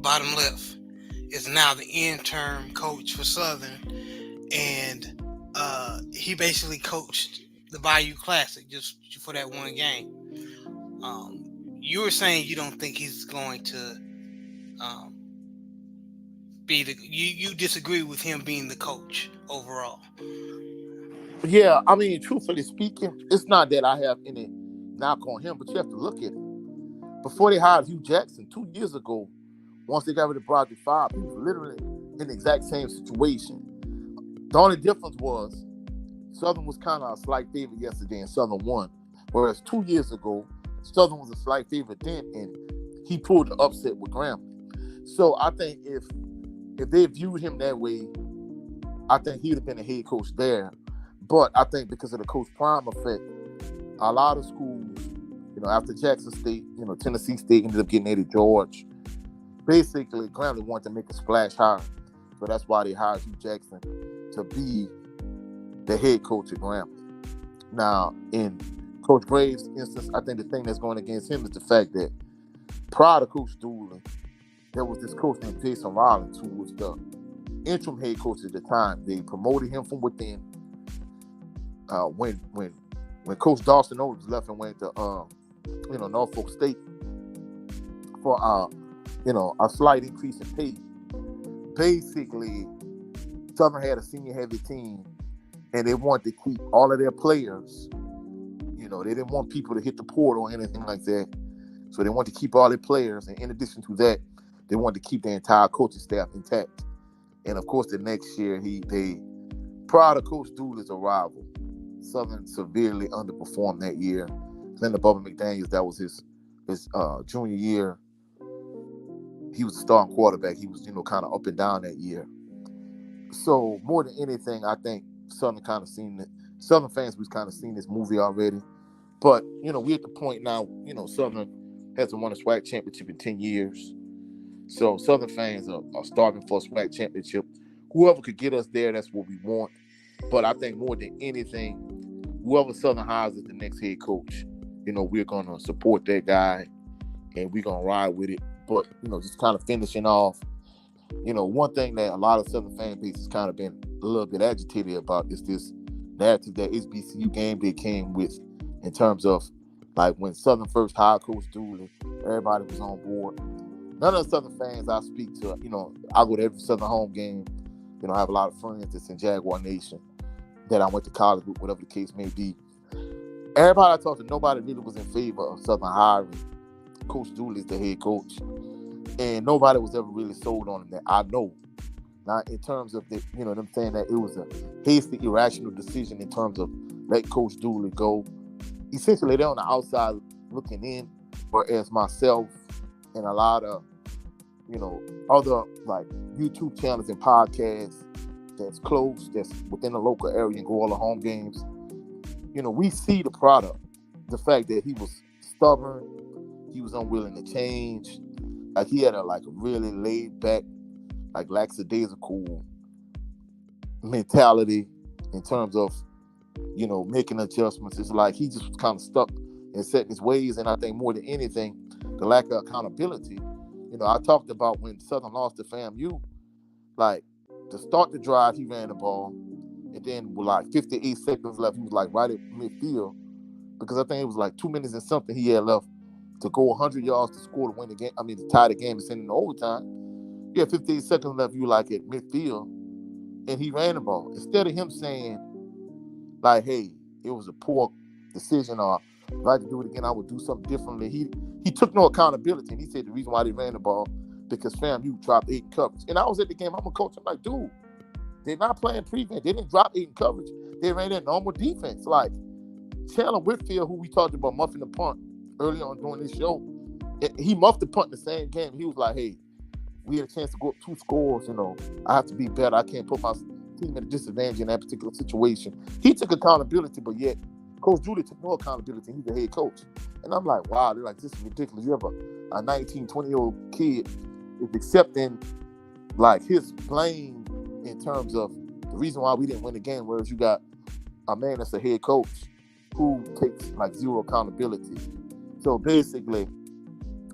bottom left, is now the interim coach for Southern, and he basically coached the Bayou Classic just for that one game. You were saying you don't think he's going to be the. You disagree with him being the coach overall. Yeah, I mean, truthfully speaking, it's not that I have any knock on him, but you have to look at it. before they hired Hugh Jackson 2 years ago, once they got rid of Project 5, he was literally in the exact same situation. The only difference was Southern was kind of a slight favorite yesterday and Southern won. Whereas 2 years ago, Southern was a slight favorite then and he pulled the upset with Grambling. So I think if they viewed him that way, I think he'd have been a head coach there. But I think because of the Coach Prime effect, a lot of schools, after Jackson State, Tennessee State ended up getting Eddie George. Basically, Grambling wanted to make a splash hire. So that's why they hired Hugh Jackson to be the head coach at Grambling. Now, in Coach Graves' instance, I think the thing that's going against him is the fact that prior to Coach Dooley, there was this coach named Jason Rollins who was the interim head coach at the time. They promoted him from within. When Coach Dawson Oates left and went to Norfolk State for a slight increase in pay. Basically, Southern had a senior heavy team, and they wanted to keep all of their players. They didn't want people to hit the portal or anything like that. So they wanted to keep all their players, and in addition to that, they wanted to keep their entire coaching staff intact. And of course, the next year, prior to Coach Dooley's arrival, Southern severely underperformed that year. Then Bubba McDaniels, that was his junior year. He was a starting quarterback. He was, kind of up and down that year. So more than anything, I think Southern fans, we've kind of seen this movie already. But, we're at the point now, Southern hasn't won a SWAC championship in 10 years. So Southern fans are starving for a SWAC championship. Whoever could get us there, that's what we want. But I think more than anything, whoever Southern hires as the next head coach, we're going to support that guy and we're going to ride with it. But, just kind of finishing off, one thing that a lot of Southern fan base has kind of been a little bit agitated about is this narrative that HBCU game day came with in terms of, like, when Southern first hired Coach Dooley, everybody was on board. None of the Southern fans I speak to, I go to every Southern home game. I have a lot of friends that's in Jaguar Nation that I went to college with, whatever the case may be. Everybody I talked to, nobody really was in favor of Southern hiring Coach Dooley as the head coach. And nobody was ever really sold on him that I know. Now, in terms of them saying that it was a hasty, irrational decision in terms of let Coach Dooley go. Essentially, they're on the outside looking in, whereas myself and a lot of, other like YouTube channels and podcasts that's close, that's within the local area and go all the home games, we see the product. The fact that he was stubborn, he was unwilling to change. Like, he had a really laid back, lackadaisical mentality in terms of, making adjustments. It's like he just was kind of stuck and set in his ways. And I think more than anything, the lack of accountability. I talked about when Southern lost to FAMU, to start the drive, he ran the ball. And then with 58 seconds left, he was right at midfield. Because I think it was 2 minutes and something he had left to go 100 yards to score to win the game. I mean, to tie the game and send it in overtime. You had 58 seconds left, you at midfield. And he ran the ball. Instead of him saying, hey, it was a poor decision, or if I could do it again, I would do something differently. He took no accountability, and he said the reason why they ran the ball because FAMU dropped 8 in coverage. And I was at the game. I'm a coach. I'm like, dude, they're not playing prevent. They didn't drop 8 in coverage. They ran their normal defense. Chandler Whitfield, who we talked about muffing the punt early on during this show, he muffed the punt in the same game. He was like, hey, we had a chance to go up 2 scores. I have to be better. I can't put my team at a disadvantage in that particular situation. He took accountability, but yet Coach Dooley took no accountability. He's the head coach. And I'm like, wow, they're this is ridiculous. You have a 19, 20-year-old kid is accepting his blame in terms of the reason why we didn't win the game, whereas you got a man that's a head coach who takes zero accountability. So basically,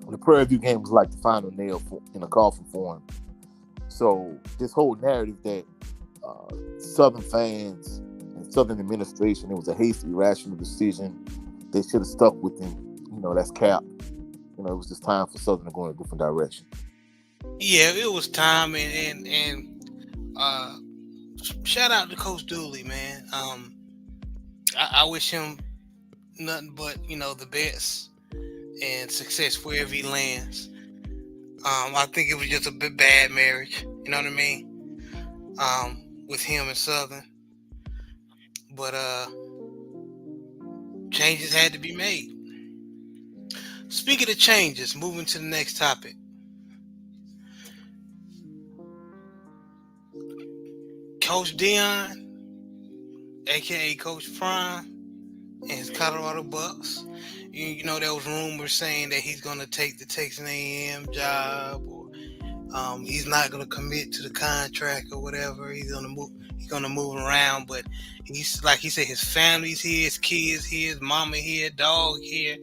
the Prairie View game was the final nail in a coffin for him. So this whole narrative that Southern fans and Southern administration, it was a hasty, irrational decision. They should have stuck with him. That's cap. It was just time for Southern to go in a different direction. Yeah, it was time, and shout out to Coach Dooley, man. I wish him nothing but the best, and success wherever he lands. I think it was just a bit bad marriage. You know what I mean? With him and Southern, but changes had to be made. Speaking of changes, moving to the next topic. Coach Dion, aka Coach Prime, and his Colorado Bucks. You know, there was rumors saying that he's going to take the Texas A&M job, or he's not going to commit to the contract or whatever. He's going to move. He's going to move around, but he's like he said, his family's here, his kids here, his mama here, dog here.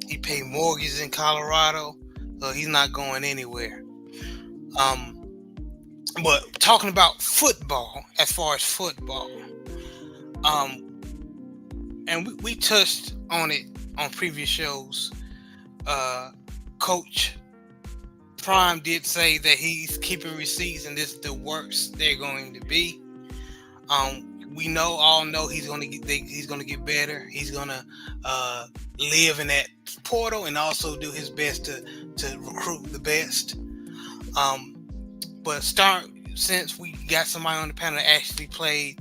He paid mortgages in Colorado, so he's not going anywhere. But talking about football, as far as football, and we touched on it on previous shows. Coach Prime did say that he's keeping receipts, and this is the worst they're going to be. We all know he's going to get better. He's going to live in that portal and also do his best to recruit the best. But since we got somebody on the panel that actually played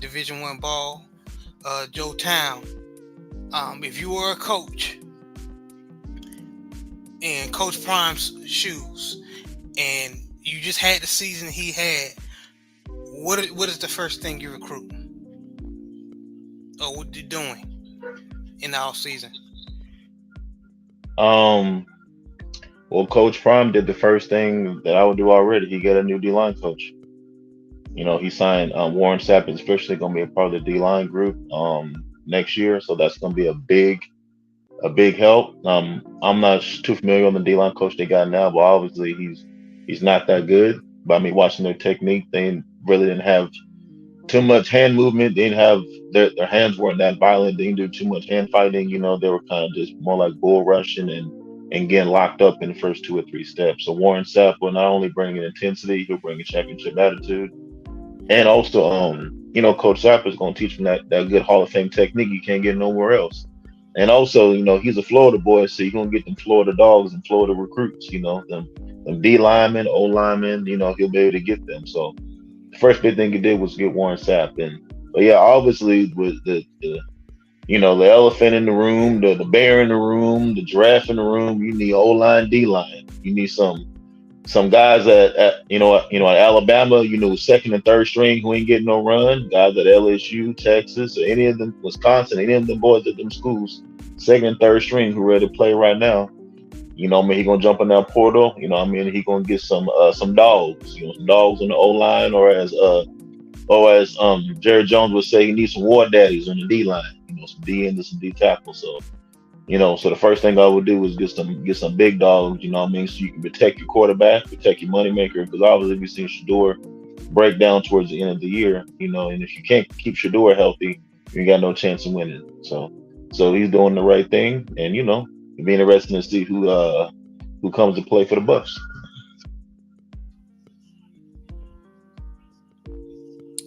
Division I ball, Joe Town, if you were a coach in Coach Prime's shoes and you just had the season he had, what is the first thing you recruit? Or what you doing in the off season? Well, Coach Prime did the first thing that I would do already. He got a new D-line coach. You know, he signed Warren Sapp is officially going to be a part of the D-line group next year. So that's going to be a big help. I'm not too familiar on the D-line coach they got now, but obviously he's not that good. But I mean, watching their technique, they really didn't have too much hand movement. They didn't have their hands weren't that violent. They didn't do too much hand fighting. You know, they were kind of just more like bull rushing and getting locked up in the first 2 or 3 steps. So Warren Sapp will not only bring an intensity, he'll bring a championship attitude. And also, you know, Coach Sapp is going to teach him that good Hall of Fame technique you can't get nowhere else. And also, you know, he's a Florida boy, so you're going to get them Florida dogs and Florida recruits, you know, them D linemen, O linemen, you know, he'll be able to get them. So the first big thing he did was get Warren Sapp. But yeah, obviously with the you know, the elephant in the room, the bear in the room, the giraffe in the room, you need O-line, D-line. You need some guys at Alabama, you know, second and third string who ain't getting no run. Guys at LSU, Texas, or any of them, Wisconsin, any of them boys at them schools, second and third string who ready to play right now. You know, I mean, he gonna jump in that portal. You know, I mean, he gonna get some dogs. You know, some dogs on the O line, or as Jerry Jones would say, he needs some war daddies on the D line. You know, some D end and some D tackle. So, you know, so the first thing I would do is get some big dogs. You know what I mean, so you can protect your quarterback, protect your moneymaker. Because obviously we've seen Shador break down towards the end of the year. You know, and if you can't keep Shador healthy, you got no chance of winning. So he's doing the right thing, and you know, it'll be interesting to see who comes to play for the Bucks.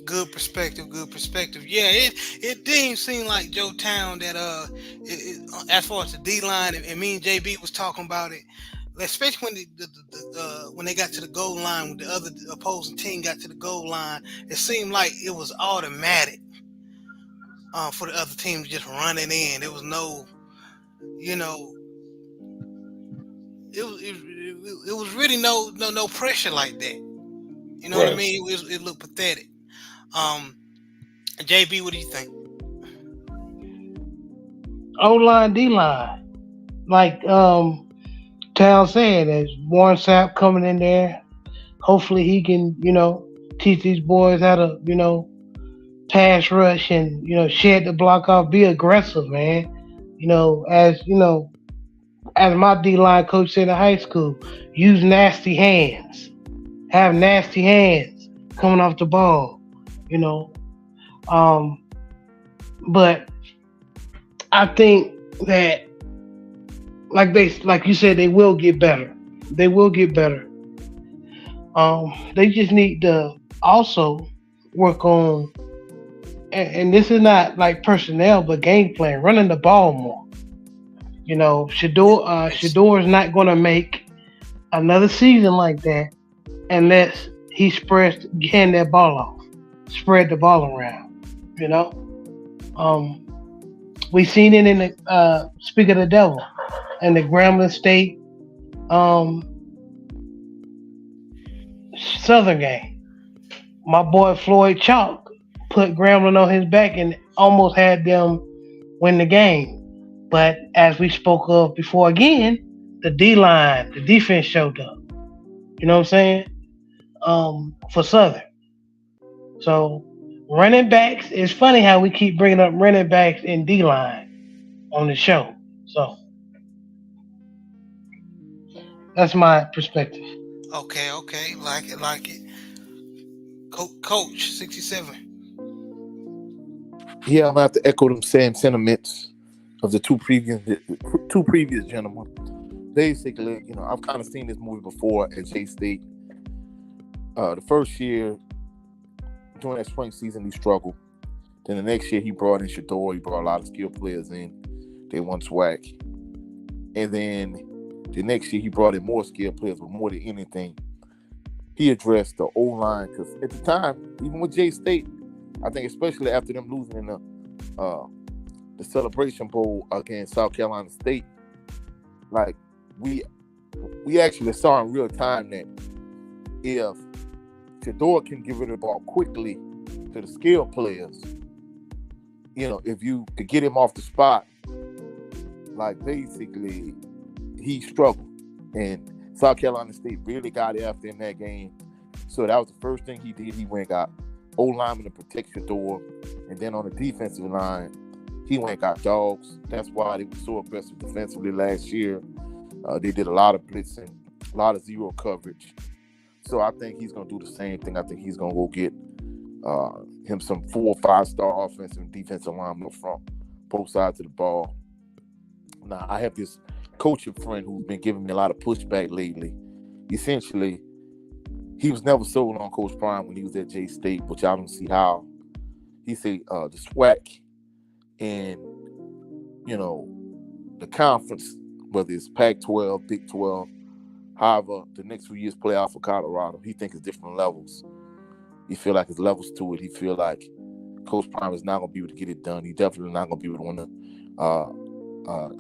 Good perspective. Yeah, it didn't seem like Joe Town that as far as the D line, and me and JB was talking about it, especially when they got to the goal line, when the other opposing team got to the goal line, it seemed like it was automatic for the other team to just run it in. There was no, you know, it was really no pressure like that. You know Right. what I mean? It looked pathetic. JB, what do you think? O-line, D-line. Like Town said, as Warren Sapp coming in there, hopefully he can, you know, teach these boys how to, you know, pass rush and, you know, shed the block off, be aggressive, man. You know, as my D-line coach said in high school, use nasty hands. Have nasty hands coming off the ball, you know. But I think that like you said, they will get better. They will get better. They just need to also work on, and this is not like personnel, but game plan, running the ball more. Shador is not going to make another season like that unless he hand that ball off, spread the ball around. You know, um, we seen it in the speak of the devil in the Grambling State um, Southern game. My boy Floyd Chalk put Grambling on his back and almost had them win the game. But as we spoke of before again, the D line, the defense showed up. You know what I'm saying? For Southern. So running backs, it's funny how we keep bringing up running backs and D line on the show. So that's my perspective. Okay, like it. Coach 67. Yeah, I'm gonna have to echo them same sentiments of the two previous gentlemen. Basically, I've kind of seen this movie before at J State. The first year during that spring season, he struggled. Then the next year, he brought in Shador. He brought a lot of skilled players in. They won SWAC. And then the next year, he brought in more skilled players, but more than anything, he addressed the O-line. Because at the time, even with J State, I think especially after them losing in the Celebration Bowl against South Carolina State, like we actually saw in real time that if Shador can give it the ball quickly to the skilled players, if you could get him off the spot, like basically he struggled. And South Carolina State really got after him that game. So that was the first thing he did. He went and got O-lineman to protect Shador. And then on the defensive line, he went and got dogs. That's why they were so aggressive defensively last year. They did a lot of blitzing, a lot of zero coverage. So I think he's going to do the same thing. I think he's going to go get him some 4 or 5-star offensive and defensive linemen up front, both sides of the ball. Now, I have this coaching friend who's been giving me a lot of pushback lately. Essentially, he was never sold on Coach Prime when he was at J State, which I don't see how. He said the SWAC and, the conference, whether it's Pac-12, Big 12, however, the next few years play out for Colorado, he thinks it's different levels. He feel like there's levels to it. He feel like Coach Prime is not going to be able to get it done. He definitely not going to be able to win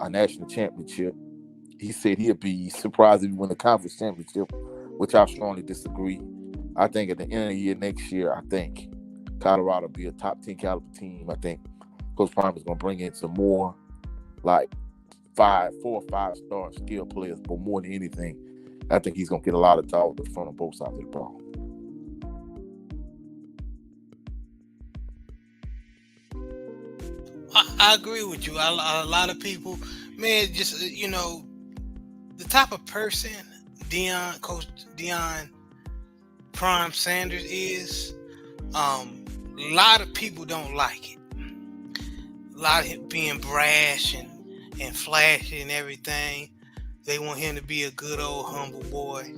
a national championship. He said he'd be surprised if he win a conference championship, which I strongly disagree. I think at the end of the year next year, I think Colorado will be a top 10 caliber team. I think Coach Prime is going to bring in some more like 4 or 5-star skill players, but more than anything, I think he's going to get a lot of dogs in front of both sides of the ball. I agree with you. A lot of people, man, just, the type of person Coach Deion Prime Sanders is, a lot of people don't like it. A lot of him being brash and flashy and everything. They want him to be a good old humble boy.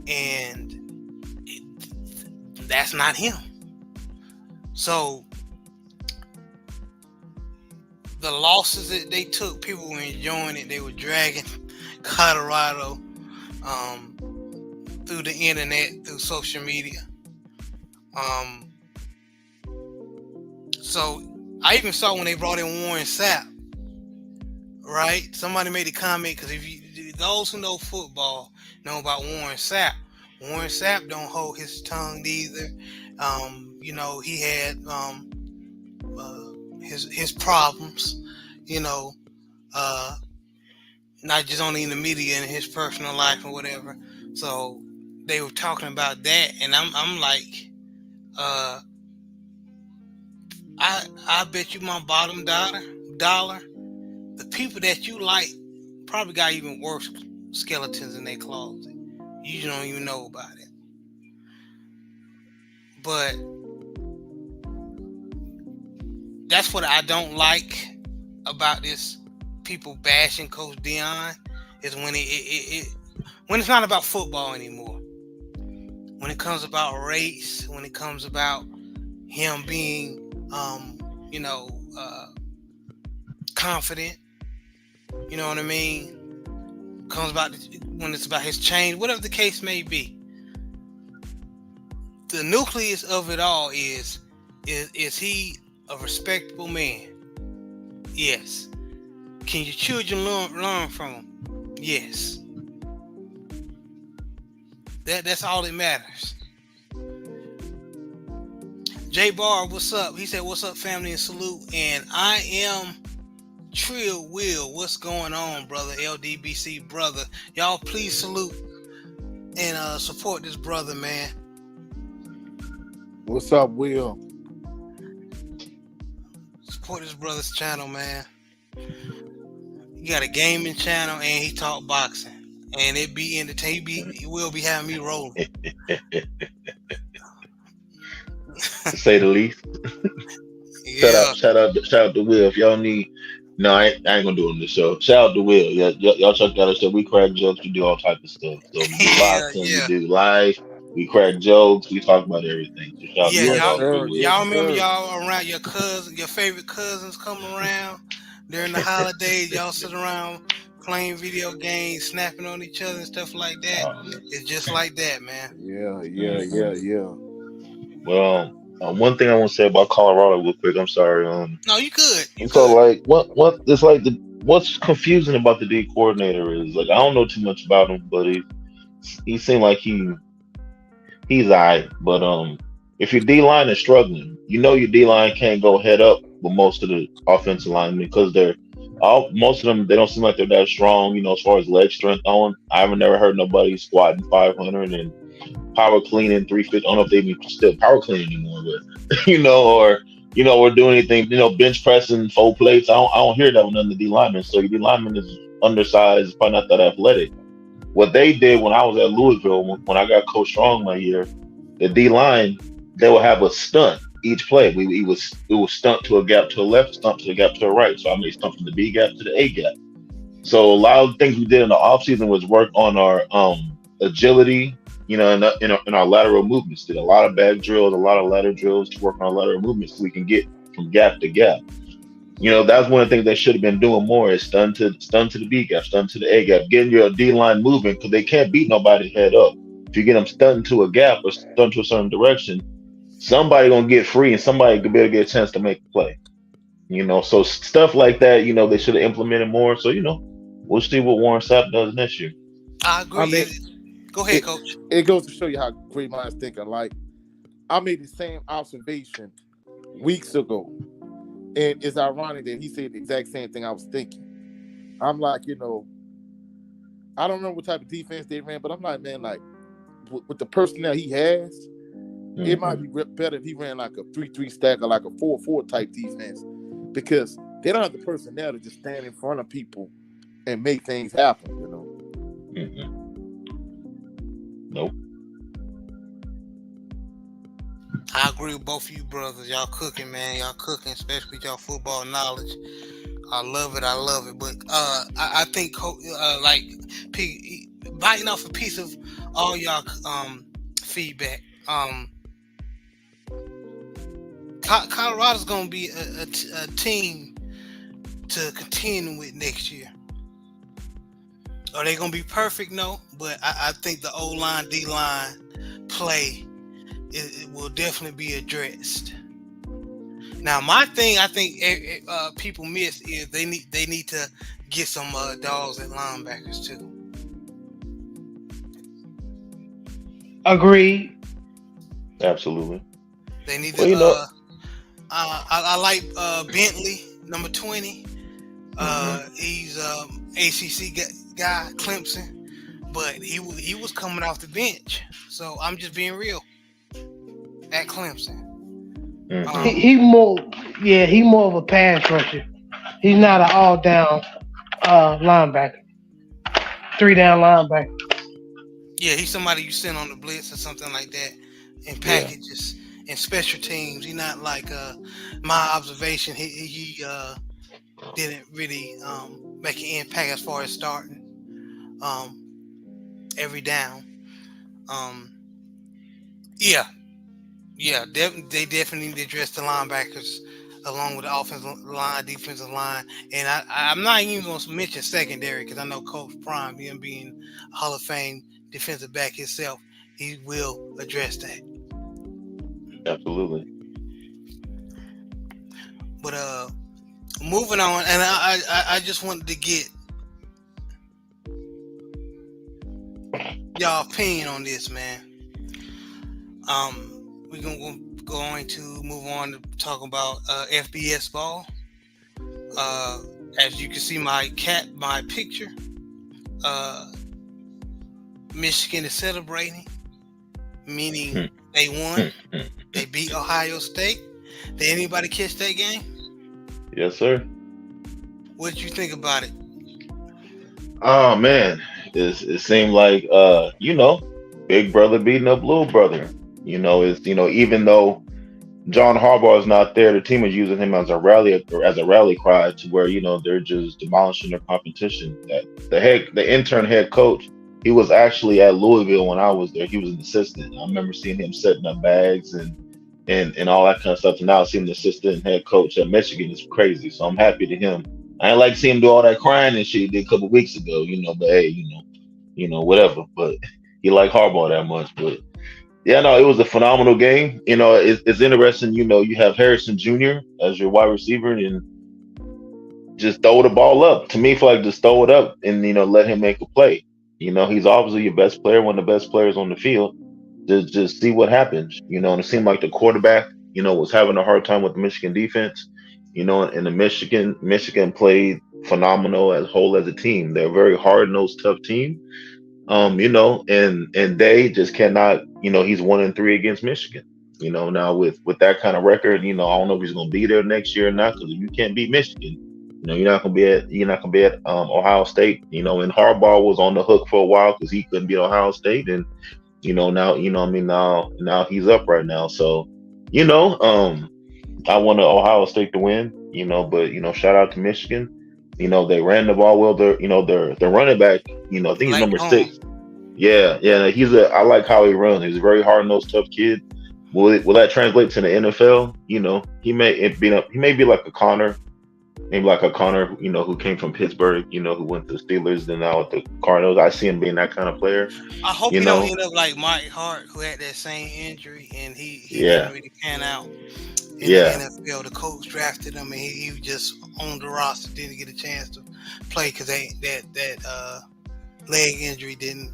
And that's not him. So the losses that they took, people were enjoying it. They were dragging Colorado through the internet, through social media. So I even saw when they brought in Warren Sapp, right? Somebody made a comment, because those who know football know about Warren Sapp. Warren Sapp don't hold his tongue either. He had his problems, not just only in the media, in his personal life or whatever. So they were talking about that, and I'm like, I bet you my bottom dollar, the people that you like probably got even worse skeletons in their closet. You don't even know about it. But that's what I don't like about this people bashing Coach Deion, is when when it's not about football anymore. When it comes about race, when it comes about him being confident, You know what I mean? Comes about when it's about his change, whatever the case may be. The nucleus of it all is he a respectable man? Yes. Can your children learn from him? Yes. That's all that matters. J Bar, what's up? He said, "What's up, family, and salute." And I am Trill Will. What's going on, brother? LDBC brother. Y'all please salute and support this brother, man. What's up, Will? Support this brother's channel, man. He got a gaming channel and he talk boxing. And it be entertaining. He will be having me rolling. To say the least. Yeah. Shout out to Will. If y'all need, no, I ain't gonna do it on the show. Shout out to Will. Yeah, y'all check out our show. We crack jokes. We do all type of stuff. So we do Yeah, boxing. We yeah. do live. We crack jokes. We talk about everything. So shout out to Yeah, my Yes, y'all dog, sir. Will. Yes, y'all remember sir. y'all around your favorite cousins coming around during the holidays, y'all sit around playing video games, snapping on each other and stuff like that. Oh, man. It's just like that, man. Yeah. Well, one thing I want to say about Colorado real quick. I'm sorry. No, you good. You So good. like, what it's like what's confusing about the D coordinator is like I don't know too much about him, but he seemed like he's alright. But if your D line is struggling, you know your D line can't go head up with most of the offensive linemen because most of them they don't seem like they're that strong. You know, as far as leg strength on, I haven't never heard nobody squatting 500 and power cleaning 350. I don't know if they even still power clean anymore, but or doing anything, bench pressing, full plates. I don't hear that with none of the D linemen. So your D lineman is undersized, probably not that athletic. What they did when I was at Louisville, when I got Coach Strong my year, the D line, they would have a stunt each play. It was stunt to a gap to the left, stunt to a gap to the right. So I made stunt from the B gap to the A gap. So a lot of things we did in the offseason was work on our agility, in our lateral movements. Did a lot of back drills, a lot of ladder drills to work on our lateral movements so we can get from gap to gap. That's one of the things they should have been doing more is stun to the B gap, stun to the A gap, getting your D line moving because they can't beat nobody head up. If you get them stunned to a gap or stunned to a certain direction, somebody gonna get free and somebody could be able to get a chance to make a play. So stuff like that, they should have implemented more. So, we'll see what Warren Sapp does next year. I I agree. mean, Go ahead, coach. it goes to show you how great minds think alike. I made the same observation weeks ago, and it's ironic that he said the exact same thing I was thinking. I'm like, I don't know what type of defense they ran, but I'm like, man, like with the personnel he has, it might be better if he ran like a 3-3 stack or like a 4-4 type defense because they don't have the personnel to just stand in front of people and make things happen. Nope. I agree with both of you brothers. Y'all cooking, man. Y'all cooking, especially with y'all football knowledge. I love it. But I think biting off a piece of all y'all feedback. Colorado's gonna be a team to contend with next year. Are they gonna be perfect? No, but I think the O line, D line play it will definitely be addressed. Now, my thing I think people miss is they need to get some dogs at linebackers too. Agreed. Absolutely. They need to. Well, I like Bentley, number 20. He's ACC guy, Clemson, but he was coming off the bench. So I'm just being real. At Clemson, He more, yeah, he more of a pass rusher. He's not an all down linebacker, 3 down linebacker. yeah, he's somebody you send on the blitz or something like that, in Yeah. packages and special teams. He's not like my observation. He didn't really make an impact as far as starting every down. Um, yeah, they definitely need to address the linebackers along with the offensive line, defensive line, and I'm not even going to mention secondary because I know Coach Prime, him being a Hall of Fame defensive back himself, he will address that. Absolutely. But moving on, and I just wanted to get y'all opinion on this, man. We're going to move on to talk about FBS ball. As you can see, my picture. Michigan is celebrating, meaning they won. They beat Ohio State. Did anybody catch that game? Yes, sir. What did you think about it? Oh man, it seemed like big brother beating up little brother. Even though John Harbaugh is not there, the team is using him as a rally cry to where they're just demolishing their competition. The intern head coach, he was actually at Louisville when I was there. He was an assistant. I remember seeing him setting up bags and all that kind of stuff. And now seeing the assistant head coach at Michigan is crazy. So I'm happy to him. I ain't like to see him do all that crying and shit he did a couple weeks ago, but hey, whatever. But he liked Harbaugh that much. But yeah, no, it was a phenomenal game. It's interesting, you have Harrison Jr. as your wide receiver and just throw the ball up. To me, I feel like just throw it up and let him make a play. He's obviously your best player, one of the best players on the field. Just see what happens. And it seemed like the quarterback, was having a hard time with the Michigan defense. And the Michigan played phenomenal as whole as a team. They're a very hard-nosed, tough team. And they just cannot, he's 1-3 against Michigan. Now with that kind of record, I don't know if he's gonna be there next year or not, because if you can't beat Michigan, you're not gonna be at Ohio State. And Harbaugh was on the hook for a while because he couldn't beat Ohio State, and now he's up right now. So, I wanted Ohio State to win, but shout out to Michigan. They ran the ball well. Their running back, I think he's number 6. Yeah, I like how he runs. He's a very hard-nosed, tough kid. Will that translate to the NFL? He may be like a Connor, who came from Pittsburgh, who went to the Steelers, then now with the Cardinals. I see him being that kind of player. I hope he don't end up like Mike Hart, who had that same injury and he didn't really pan out in the NFL. The coach drafted him and he was just on the roster, didn't get a chance to play because that leg injury didn't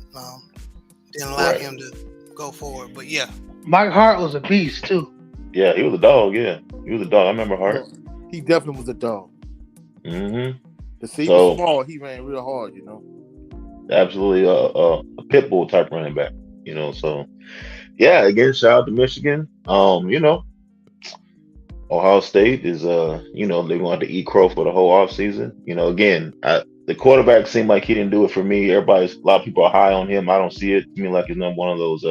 allow him to go forward. But yeah, Mike Hart was a beast too. Yeah, he was a dog. Yeah, he was a dog. I remember Hart. He definitely was a dog. Mm-hmm. The he was small. He ran real hard. Absolutely, a pit bull type running back. So yeah. Again, shout out to Michigan. Ohio State is they're going to have to eat crow for the whole offseason. Again, the quarterback seemed like he didn't do it for me. A lot of people are high on him. I don't see it. I mean, like he's not one of those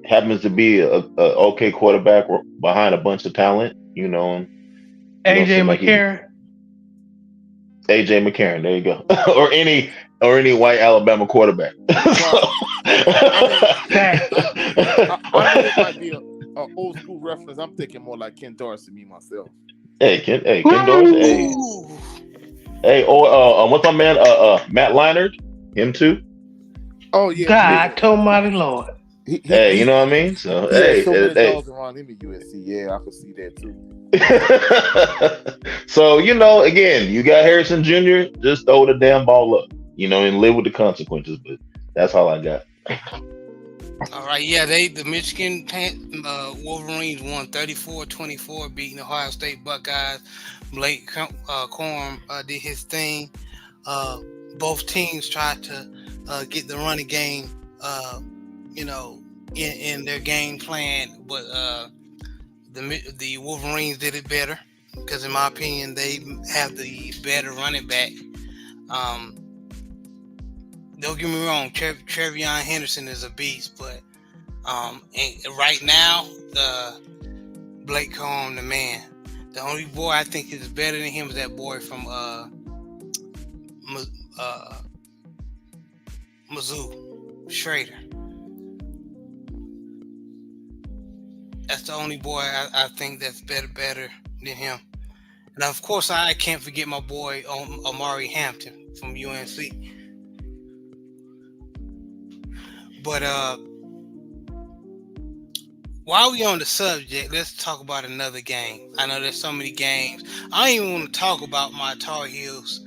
happens to be a okay quarterback behind a bunch of talent. AJ McCarron. AJ McCarron, there you go. or any white Alabama quarterback. I might be an old school reference. I'm thinking more like Ken Dorsey, me myself. Ken Dorsey. What's my man? Matt Leinart, him too. Oh yeah. God Almighty Lord. You know what I mean? So so many dogs around him at USC. Yeah, I could see that too. So again, you got Harrison Jr. Just throw the damn ball up, and live with the consequences. But that's all I got. All right, yeah, the Michigan Wolverines won 34-24, beating Ohio State Buckeyes. Blake Corum did his thing. Both teams tried to get the running game, in their game plan, but the Wolverines did it better because, in my opinion, they have the better running back. Don't get me wrong, Trevion Henderson is a beast, but and right now, Blake Corum, the man. The only boy I think is better than him is that boy from Mizzou, Schrader. That's the only boy I think that's better than him. And of course, I can't forget my boy Amari Hampton from UNC. But while we on the subject, let's talk about another game. I know there's so many games. I don't even want to talk about my Tar Heels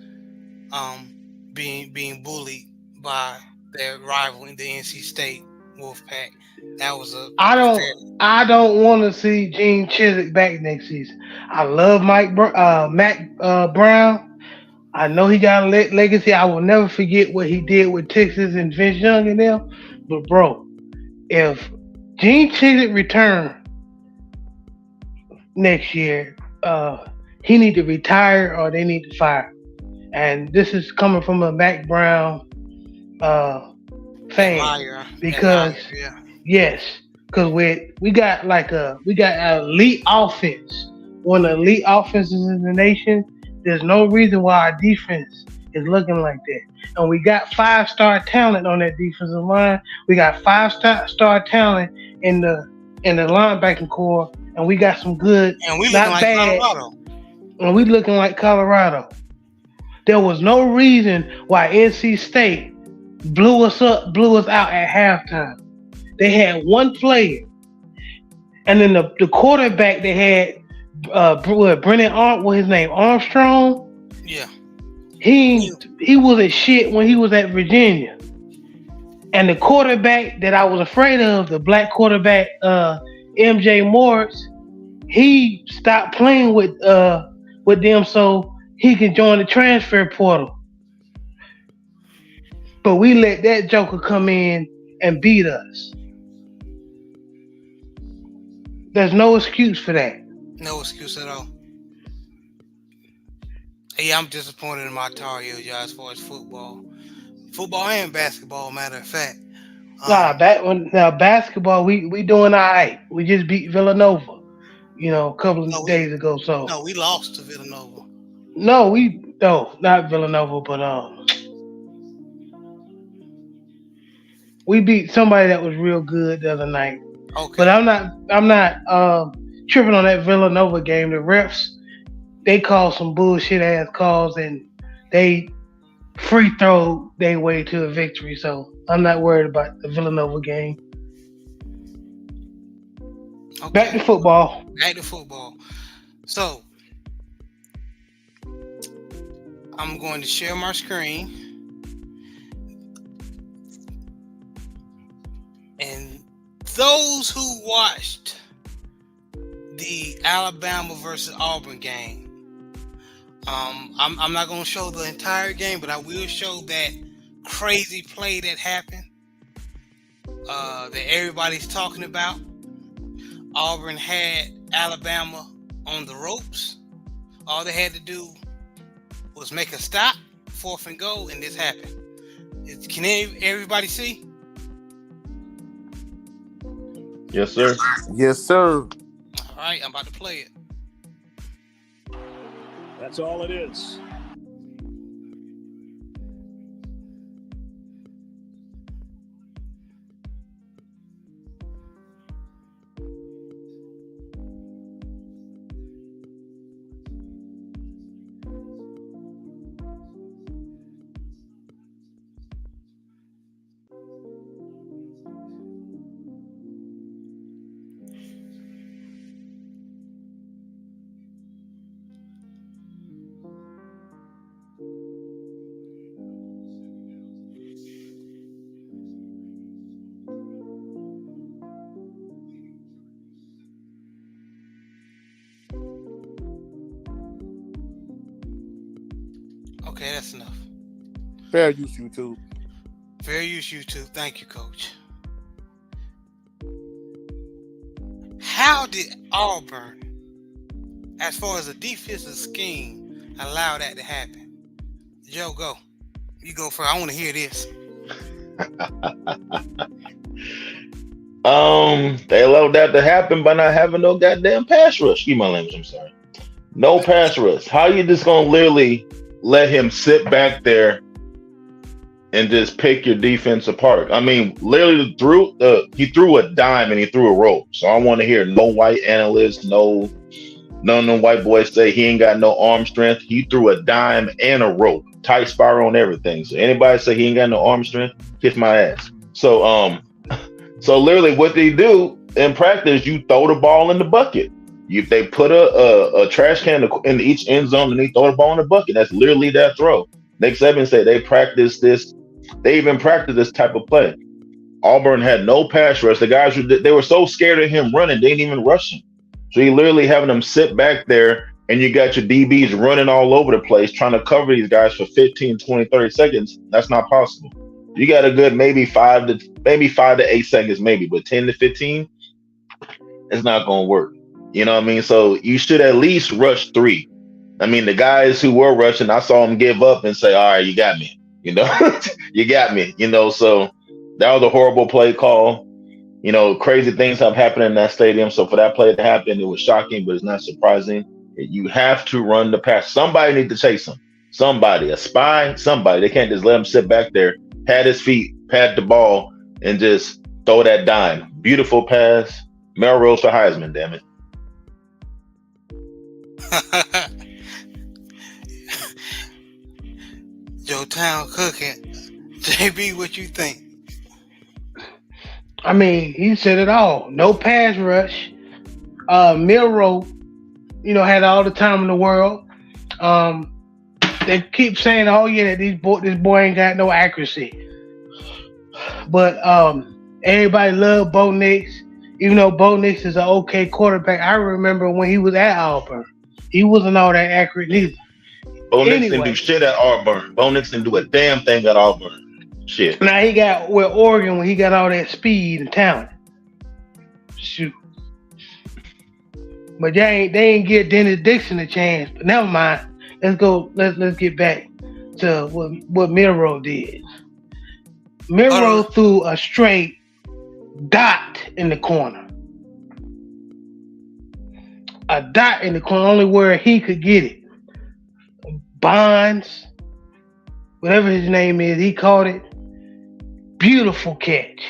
being bullied by their rival in the NC State Wolfpack. That was a I don't want to see Gene Chiswick back next season. I love Mac Brown. I know he got a legacy. I will never forget what he did with Texas and Vince Young and them. But bro, if Gene Chiswick return next year, he need to retire or they need to fire. And this is coming from a Mac Brown fan because yeah. yes, because we got an elite offense, one of the elite offenses in the nation. There's no reason why our defense is looking like that. And we got 5-star talent on that defensive line. We got 5-star talent in the linebacking core, and we got some good, and we looking like bad, Colorado. And we looking like Colorado. There was no reason why NC State blew us out at halftime. They had one player, and then the quarterback they had, Armstrong. Yeah, he wasn't shit when he was at Virginia. And the quarterback that I was afraid of, the black quarterback, MJ Morris, he stopped playing with them so he could join the transfer portal. But we let that joker come in and beat us. There's no excuse for that. No excuse at all. Hey, I'm disappointed in my Tar Heels, y'all, as far as football and basketball. Matter of fact, basketball we doing all right. We just beat Villanova, a couple of days ago. So no, we lost to Villanova. No, not Villanova, but we beat somebody that was real good the other night. Okay. But I'm not tripping on that Villanova game. The refs, they called some bullshit ass calls and they free throw their way to a victory. So I'm not worried about the Villanova game. Okay. Back to football. So I'm going to share my screen. And those who watched the Alabama versus Auburn game, I'm not going to show the entire game, but I will show that crazy play that happened that everybody's talking about. Auburn had Alabama on the ropes. All they had to do was make a stop, 4th and goal, and this happened. Can everybody see? Yes, sir. Yes, sir. All right, I'm about to play it. That's all it is. Okay, that's enough. Fair use, YouTube. Fair use, YouTube. Thank you, Coach. How did Auburn, as far as a defensive scheme, allow that to happen? Joe, go. You go first. I want to hear this. They allowed that to happen by not having no goddamn pass rush. Excuse my language, I'm sorry. No pass rush. How you just gonna literally let him sit back there and just pick your defense apart. I mean, literally he threw a dime and he threw a rope. So I want to hear no white analysts, none of them white boys say he ain't got no arm strength. He threw a dime and a rope, tight spiral and everything. So anybody say he ain't got no arm strength, kiss my ass. So literally what they do in practice, you throw the ball in the bucket. They put a trash can in each end zone and they throw the ball in the bucket. That's literally that throw. Nick Saban said they practice this. They even practice this type of play. Auburn had no pass rush. The guys they were so scared of him running, they didn't even rush him. So you literally having them sit back there and you got your DBs running all over the place trying to cover these guys for 15, 20, 30 seconds. That's not possible. You got a good maybe 5 to 8 seconds, maybe, but 10 to 15, it's not going to work. You know what I mean? So you should at least rush 3. I mean, the guys who were rushing, I saw them give up and say, all right, you got me. You know, you got me. You know, so that was a horrible play call. You know, crazy things have happened in that stadium. So for that play to happen, it was shocking, but it's not surprising. You have to run the pass. Somebody need to chase him. Somebody, a spy, somebody. They can't just let him sit back there, pat his feet, pat the ball, and just throw that dime. Beautiful pass. Melrose for Heisman, damn it. Joe Town cooking. JB, what you think? I mean, he said it all. No pass rush. Milrow, had all the time in the world. They keep saying, "Oh yeah, this boy ain't got no accuracy." But everybody loved Bo Nix, even though Bo Nix is an okay quarterback. I remember when he was at Auburn, he wasn't all that accurate either. Bo Nix didn't do shit at Auburn. Bo Nix didn't do a damn thing at Auburn. Shit. Now he got with Oregon when he got all that speed and talent. Shoot. But they ain't give Dennis Dixon a chance. But never mind. Let's go. Let's get back to what Milrow did. Milrow threw a straight dot in the corner. A dot in the corner, only where he could get it. Bonds, whatever his name is, he caught it. Beautiful catch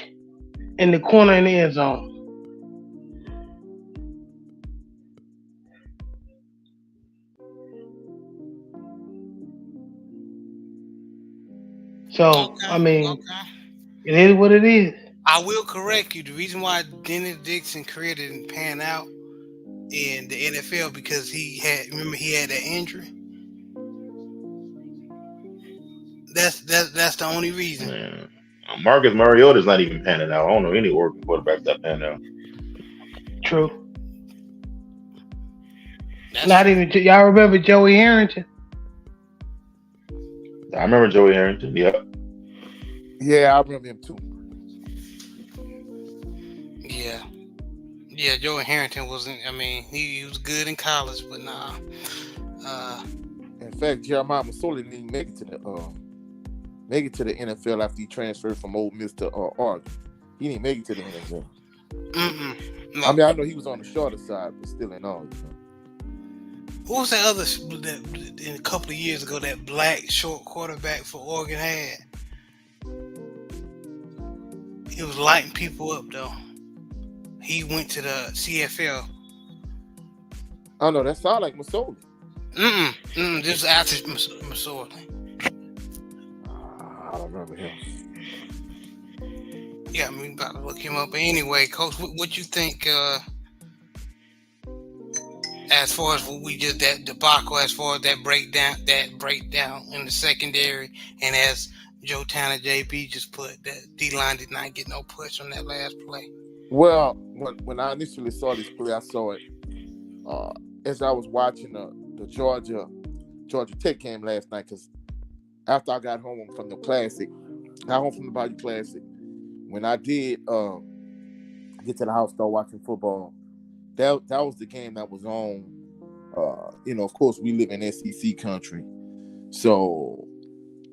in the corner in the end zone. So, I mean, it is what it is. I will correct you. The reason why Dennis Dixon career didn't pan out in the NFL because he had that injury. That's the only reason. Man. Marcus Mariota's not even panning out. I don't know any Oregon quarterbacks that pan out. True. Not even y'all remember Joey Harrington? I remember Joey Harrington. Yep. Yeah, I remember him too. Yeah. Joey Harrington wasn't. I mean, he was good in college, but nah. In fact, Jeremiah Masoli didn't even make it to the NFL after he transferred from Ole Miss to Oregon. He didn't make it to the NFL. No. I mean, I know he was on the shorter side, but still in all. Who was that other in a couple of years ago that black short quarterback for Oregon had? He was lighting people up though. He went to the CFL. Oh no, that sounded like Masoli. This is after Masoli. I don't remember him. Yeah, I mean, about to look him up. But anyway, Coach, what you think as far as what we just that debacle, as far as that breakdown in the secondary, and as Joe Tanner JB just put that D-line did not get no push on that last play. Well, when I initially saw this play, I saw it as I was watching the Georgia Tech game last night, because after I got home from the Bayou Classic, when I did get to the house, start watching football, that was the game that was on. Of course, we live in SEC country, so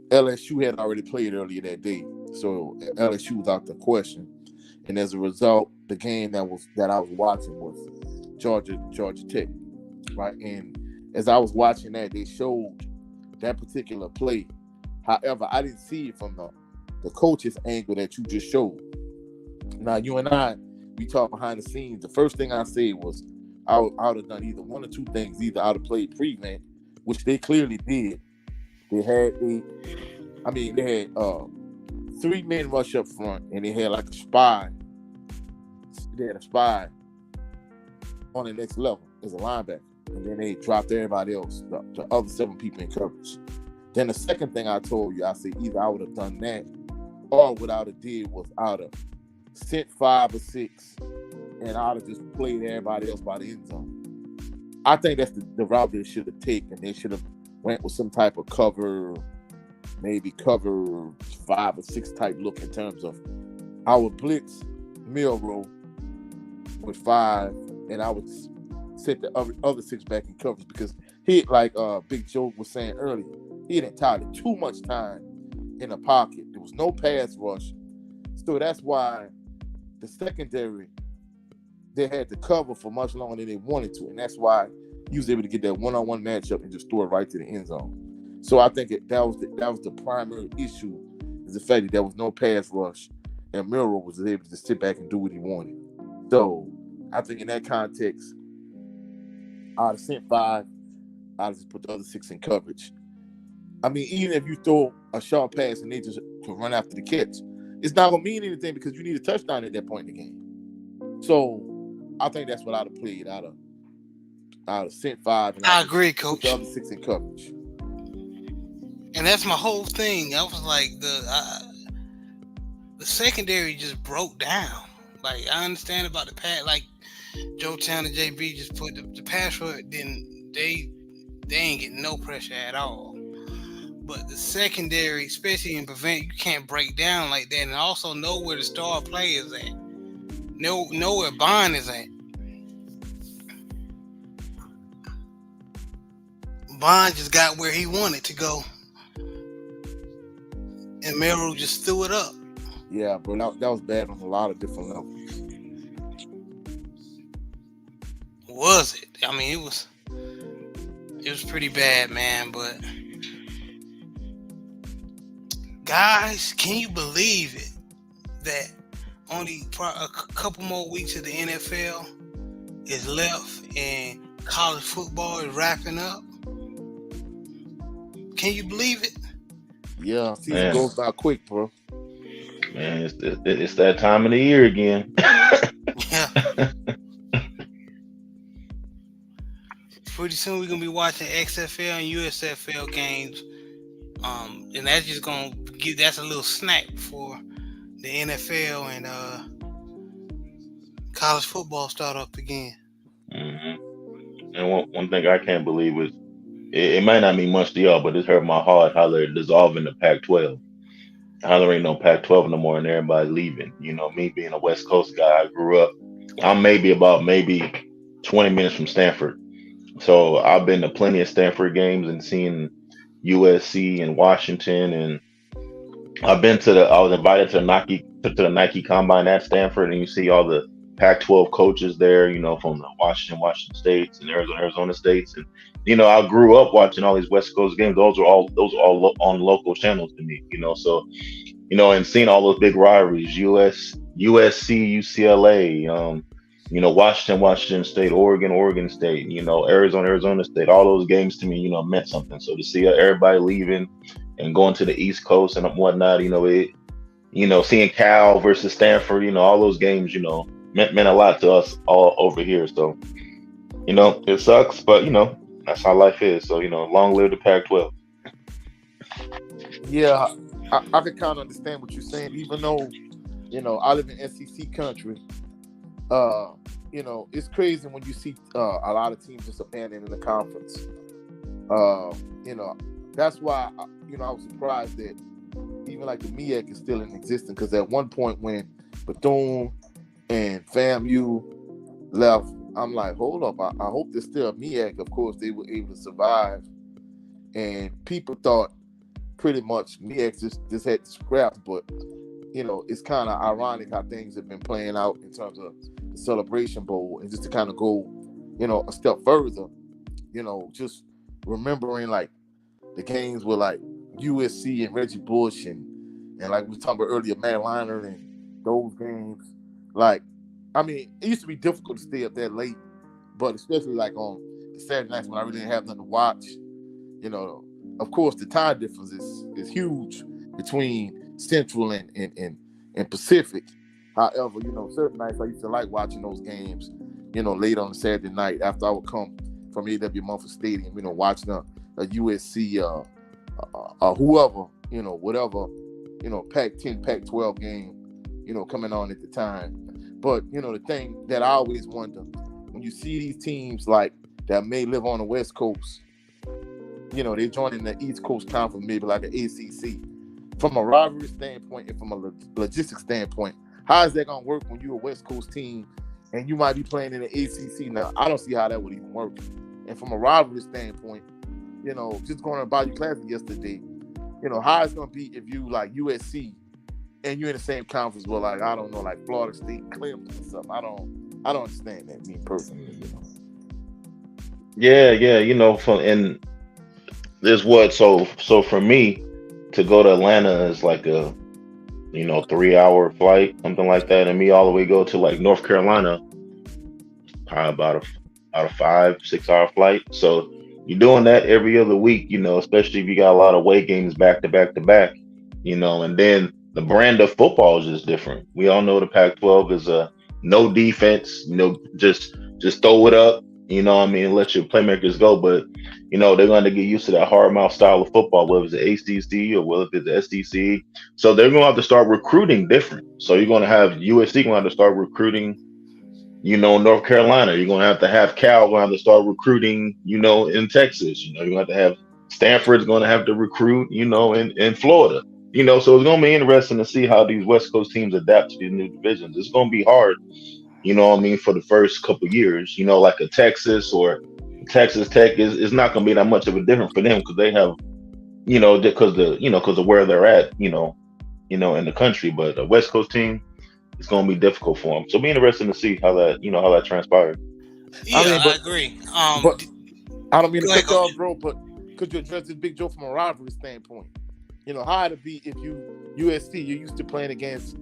LSU had already played earlier that day, so LSU was out the question, and as a result, the game that I was watching was Georgia Tech, right? And as I was watching that, they showed that particular play However, I didn't see it from the coach's angle that you just showed. Now, you and I, we talked behind the scenes. The first thing I said was I would have done either one or two things. Either I would have played prevent, which they clearly did. They had 3 men rush up front, and they had like a spy. They had a spy on the next level as a linebacker. And then they dropped everybody else, the other 7 people in coverage. Then the second thing I told you, I said either I would have done that, or what I would have did was I would have sent 5 or 6, and I would have just played everybody else by the end zone. I think that's the route they should have taken. They should have went with some type of cover, maybe cover 5 or 6 type look in terms of I would blitz Milrow with 5, and I would set the other 6 back in coverage, because he, like Big Joe was saying earlier, he had entirely too much time in the pocket. There was no pass rush. So that's why the secondary, they had to cover for much longer than they wanted to. And that's why he was able to get that one-on-one matchup and just throw it right to the end zone. So I think that was the primary issue, is the fact that there was no pass rush and Milrow was able to just sit back and do what he wanted. So I think in that context, I'd have sent 5. I'd have just put the other 6 in coverage. I mean, even if you throw a short pass and they just to run after the catch, it's not going to mean anything because you need a touchdown at that point in the game. So I think that's what I'd have played. I'd have sent 5. And I agree, put Coach. the other 6 in coverage. And that's my whole thing. I was like, the secondary just broke down. Like, I understand about the pass. Like, Joe Town and JB just put the pass rush. Then they ain't getting no pressure at all. But the secondary, especially in prevent, you can't break down like that, and also know where the star player is at. Know where Bond is at. Bond just got where he wanted to go, and Merrill just threw it up. Yeah, bro, that was bad on a lot of different levels. Was it? I mean, it was pretty bad, man. But guys, can you believe it that only a couple more weeks of the NFL is left and college football is wrapping up? Can you believe it? Yeah, season goes by quick, bro. Man, it's that time of the year again. Yeah. Pretty soon we're gonna be watching XFL and USFL games, and that's just gonna that's a little snack for the NFL and college football start up again. Mm-hmm. And one thing I can't believe is it might not mean much to y'all, but it hurt my heart how they're dissolving the Pac-12. How there ain't no Pac-12 no more, and everybody leaving. You know, me being a West Coast guy, I grew up. I'm maybe 20 minutes from Stanford. So I've been to plenty of Stanford games and seen USC and Washington, and I was invited to the Nike Combine at Stanford, and you see all the Pac-12 coaches there, you know, from the Washington States and Arizona States, and you know, I grew up watching all these West Coast games. Those are all on local channels to me, you know. So, you know, and seeing all those big rivalries, USC, UCLA, you know, Washington State, Oregon State, you know, Arizona State, all those games to me, you know, meant something. So to see everybody leaving and going to the East Coast and whatnot, seeing Cal versus Stanford, you know, all those games, you know, meant a lot to us all over here. So, you know, it sucks, but you know, that's how life is. So, you know, long live the Pac-12. Yeah, I can kind of understand what you're saying, even though, you know, I live in SEC country. You know, it's crazy when you see a lot of teams just abandoning the conference. You know, that's why, you know, I was surprised that even like the MEAC is still in existence, because at one point when Bethune and FAMU left, I'm like, hold up, I hope there's still a MEAC. Of course, they were able to survive, and people thought pretty much MEAC just had to scrap, but you know, it's kind of ironic how things have been playing out in terms of the Celebration Bowl. And just to kind of go, you know, a step further, you know, just remembering like the games were like USC and Reggie Bush and like we were talking about earlier, Matt Leinart and those games. Like, I mean, it used to be difficult to stay up that late, but especially like on Saturday nights when I really didn't have nothing to watch. You know, of course, the time difference is huge between Central and Pacific. However, you know, certain nights I used to like watching those games, you know, late on a Saturday night after I would come from A.W. Mumford Stadium, you know, watching a USC whoever, you know, whatever, you know, Pac-10, Pac-12 game, you know, coming on at the time. But, you know, the thing that I always wonder, when you see these teams like that may live on the West Coast, you know, they're joining the East Coast Conference, maybe like an ACC. From a rivalry standpoint and from a logistics standpoint, how is that going to work when you're a West Coast team and you might be playing in the ACC? Now, I don't see how that would even work. And from a rivalry standpoint, you know, just going to Bayou Classic yesterday, you know, how it's going to be if you like USC and you're in the same conference with, like, I don't know, like Florida State, Clemson or something. I don't understand that, me personally, you know. Yeah, you know, and there's what, so for me to go to Atlanta is like a, you know, 3-hour flight, something like that, and me all the way go to like North Carolina, probably about a 5-6 hour flight. So you're doing that every other week, you know, especially if you got a lot of away games back to back to back, you know, and then the brand of football is just different. We all know the Pac-12 is a no defense, you know, just throw it up, you know what I mean, let your playmakers go. But, you know, they're going to get used to that hard mouth style of football, whether it's the ACC or whether it's the SEC. So they're going to have to start recruiting different. So you're going to have USC going to have to start recruiting, you know, North Carolina. You're going to have Cal going to have to start recruiting, you know, in Texas. You know, you're going to have Stanford's going to have to recruit, you know, in Florida. You know, so it's going to be interesting to see how these West Coast teams adapt to these new divisions. It's going to be hard, you know what I mean, for the first couple of years. You know, like a Texas or Texas Tech is not going to be that much of a difference for them because they have, you know, because of where they're at, you know, in the country. But a West Coast team, it's going to be difficult for them. So it'll be interesting to see how that transpired. Yeah, I agree. But I don't mean to go ahead, cut you off, bro, but could you address this, Big Joe, from a rivalry standpoint? You know, how it'd be if USC, you're used to playing against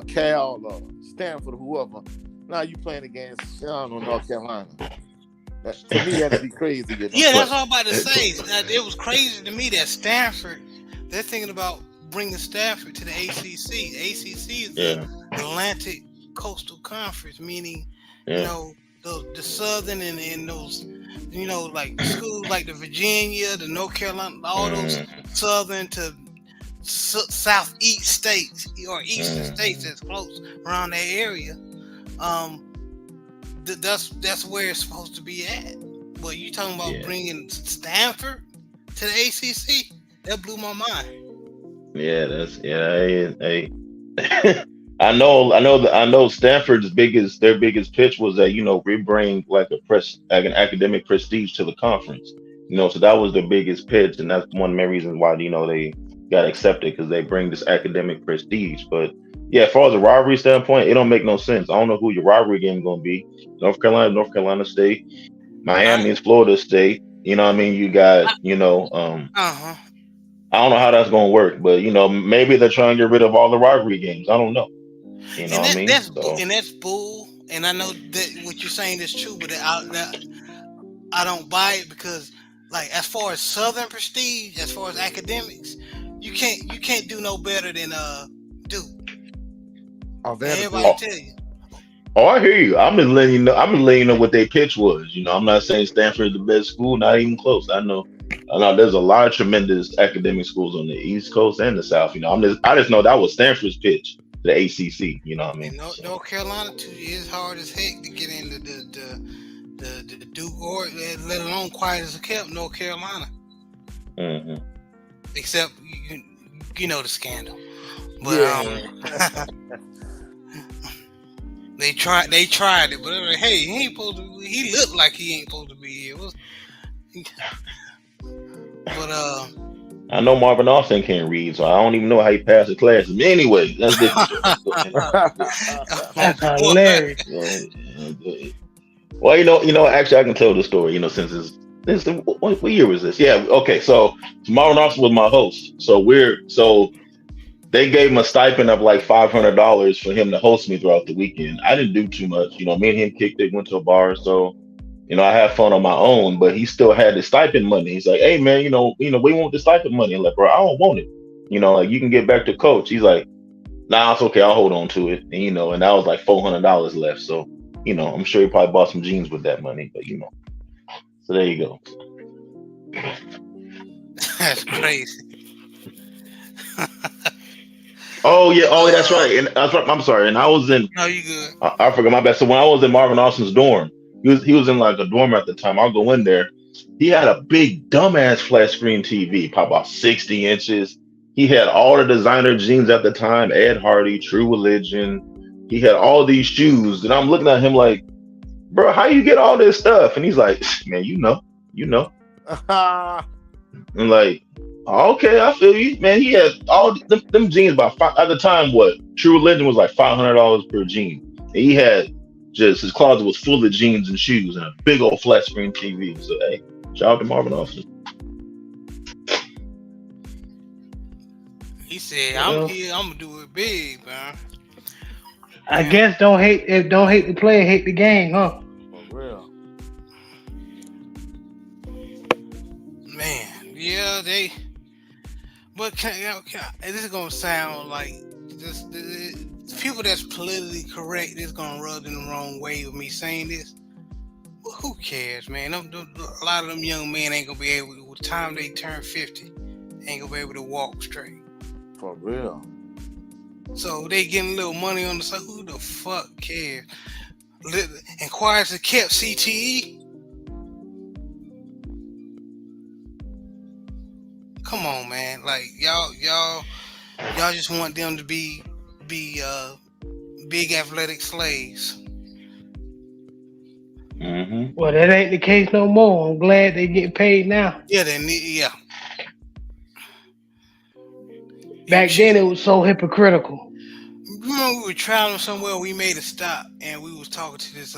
Cal or Stanford or whoever. Now you playing against, I don't know, North Carolina. To me, that'd be crazy. You know? Yeah, that's all I'm about to say. It was crazy to me that Stanford, they're thinking about bringing Stanford to the ACC. The ACC is the Atlantic Coastal Conference, meaning, you know, the Southern and those, you know, like schools like the Virginia, the North Carolina, all those Southern to Southeast states or Eastern states that's close around that area. That's where it's supposed to be at. But you talking about bringing Stanford to the ACC? That blew my mind. Yeah, hey. I know Stanford's their biggest pitch was that, you know, we bring like an academic prestige to the conference. You know, so that was their biggest pitch, and that's one of the main reasons why, you know, they got accepted, because they bring this academic prestige. But yeah, as far as a rivalry standpoint, it don't make no sense. I don't know who your rivalry game is gonna be. North Carolina State, Miami is Florida State. You know what I mean? You got, you know, I don't know how that's gonna work, but, you know, maybe they're trying to get rid of all the rivalry games. I don't know. You know what I mean? That's bull. And I know that what you're saying is true, but I don't buy it, because, like, as far as Southern prestige, as far as academics, you can't do no better than Duke. Everybody tell you. Oh, I hear you. I'm just letting you know what their pitch was. You know, I'm not saying Stanford is the best school, not even close. I know there's a lot of tremendous academic schools on the East Coast and the South. You know, I just know that was Stanford's pitch to the ACC. You know what I mean? North Carolina too is hard as heck to get into the Duke, or let alone quiet as a kept North Carolina. Mm-hmm. Except you know the scandal, but they tried it, but like, hey, he ain't supposed to. He looked like he ain't supposed to be here. But I know Marvin Austin can't read, so I don't even know how he passed the classes. Anyway, that's different. That's hilarious. Well, you know, actually, I can tell the story. You know, since it's This what year was this? Yeah, okay. So Marvin Austin was my host. So they gave him a stipend of like $500 for him to host me throughout the weekend. I didn't do too much. Me and him kicked it, went to a bar. So, I had fun on my own, but he still had the stipend money. He's like, hey man, we want the stipend money. I'm like, bro, I don't want it. Like you can get back to coach. He's like, nah, it's okay. I'll hold on to it. And that was like $400 left. So, I'm sure he probably bought some jeans with that money, but so there you go. That's crazy. Oh yeah, that's right. And I'm sorry. And I was in. No, you good. I forgot my bad. So when I was in Marvin Austin's dorm, he was in like a dorm at the time. I'll go in there. He had a big dumbass flat screen TV, probably about 60 inches. He had all the designer jeans at the time, Ed Hardy, True Religion. He had all these shoes, and I'm looking at him like, bro, how you get all this stuff? And he's like, man, you know. I'm like, okay, I feel you, man. He had all them jeans at the time. What True Religion was like $500 per jean. And he had just his closet was full of jeans and shoes and a big old flat screen TV. So hey, shout out to Marvin Austin. He said, "I'm here. I'm gonna do it big, man." I guess don't hate the player, hate the game, huh? For real. Man, yeah, they. But this is gonna sound like the people that's politically correct is gonna rub in the wrong way with me saying this. Well, who cares, man? A lot of them young men ain't gonna be able. By the time they turn 50, ain't gonna be able to walk straight. For real. So they getting a little money on the side. Who the fuck cares? And quiet as kept CTE. Come on, man. Like y'all just want them to be big athletic slaves. Mm-hmm. Well, that ain't the case no more. I'm glad they get paid now. Yeah, they need. Yeah. Back then, it was so hypocritical. Remember we were traveling somewhere. We made a stop, and we was talking to this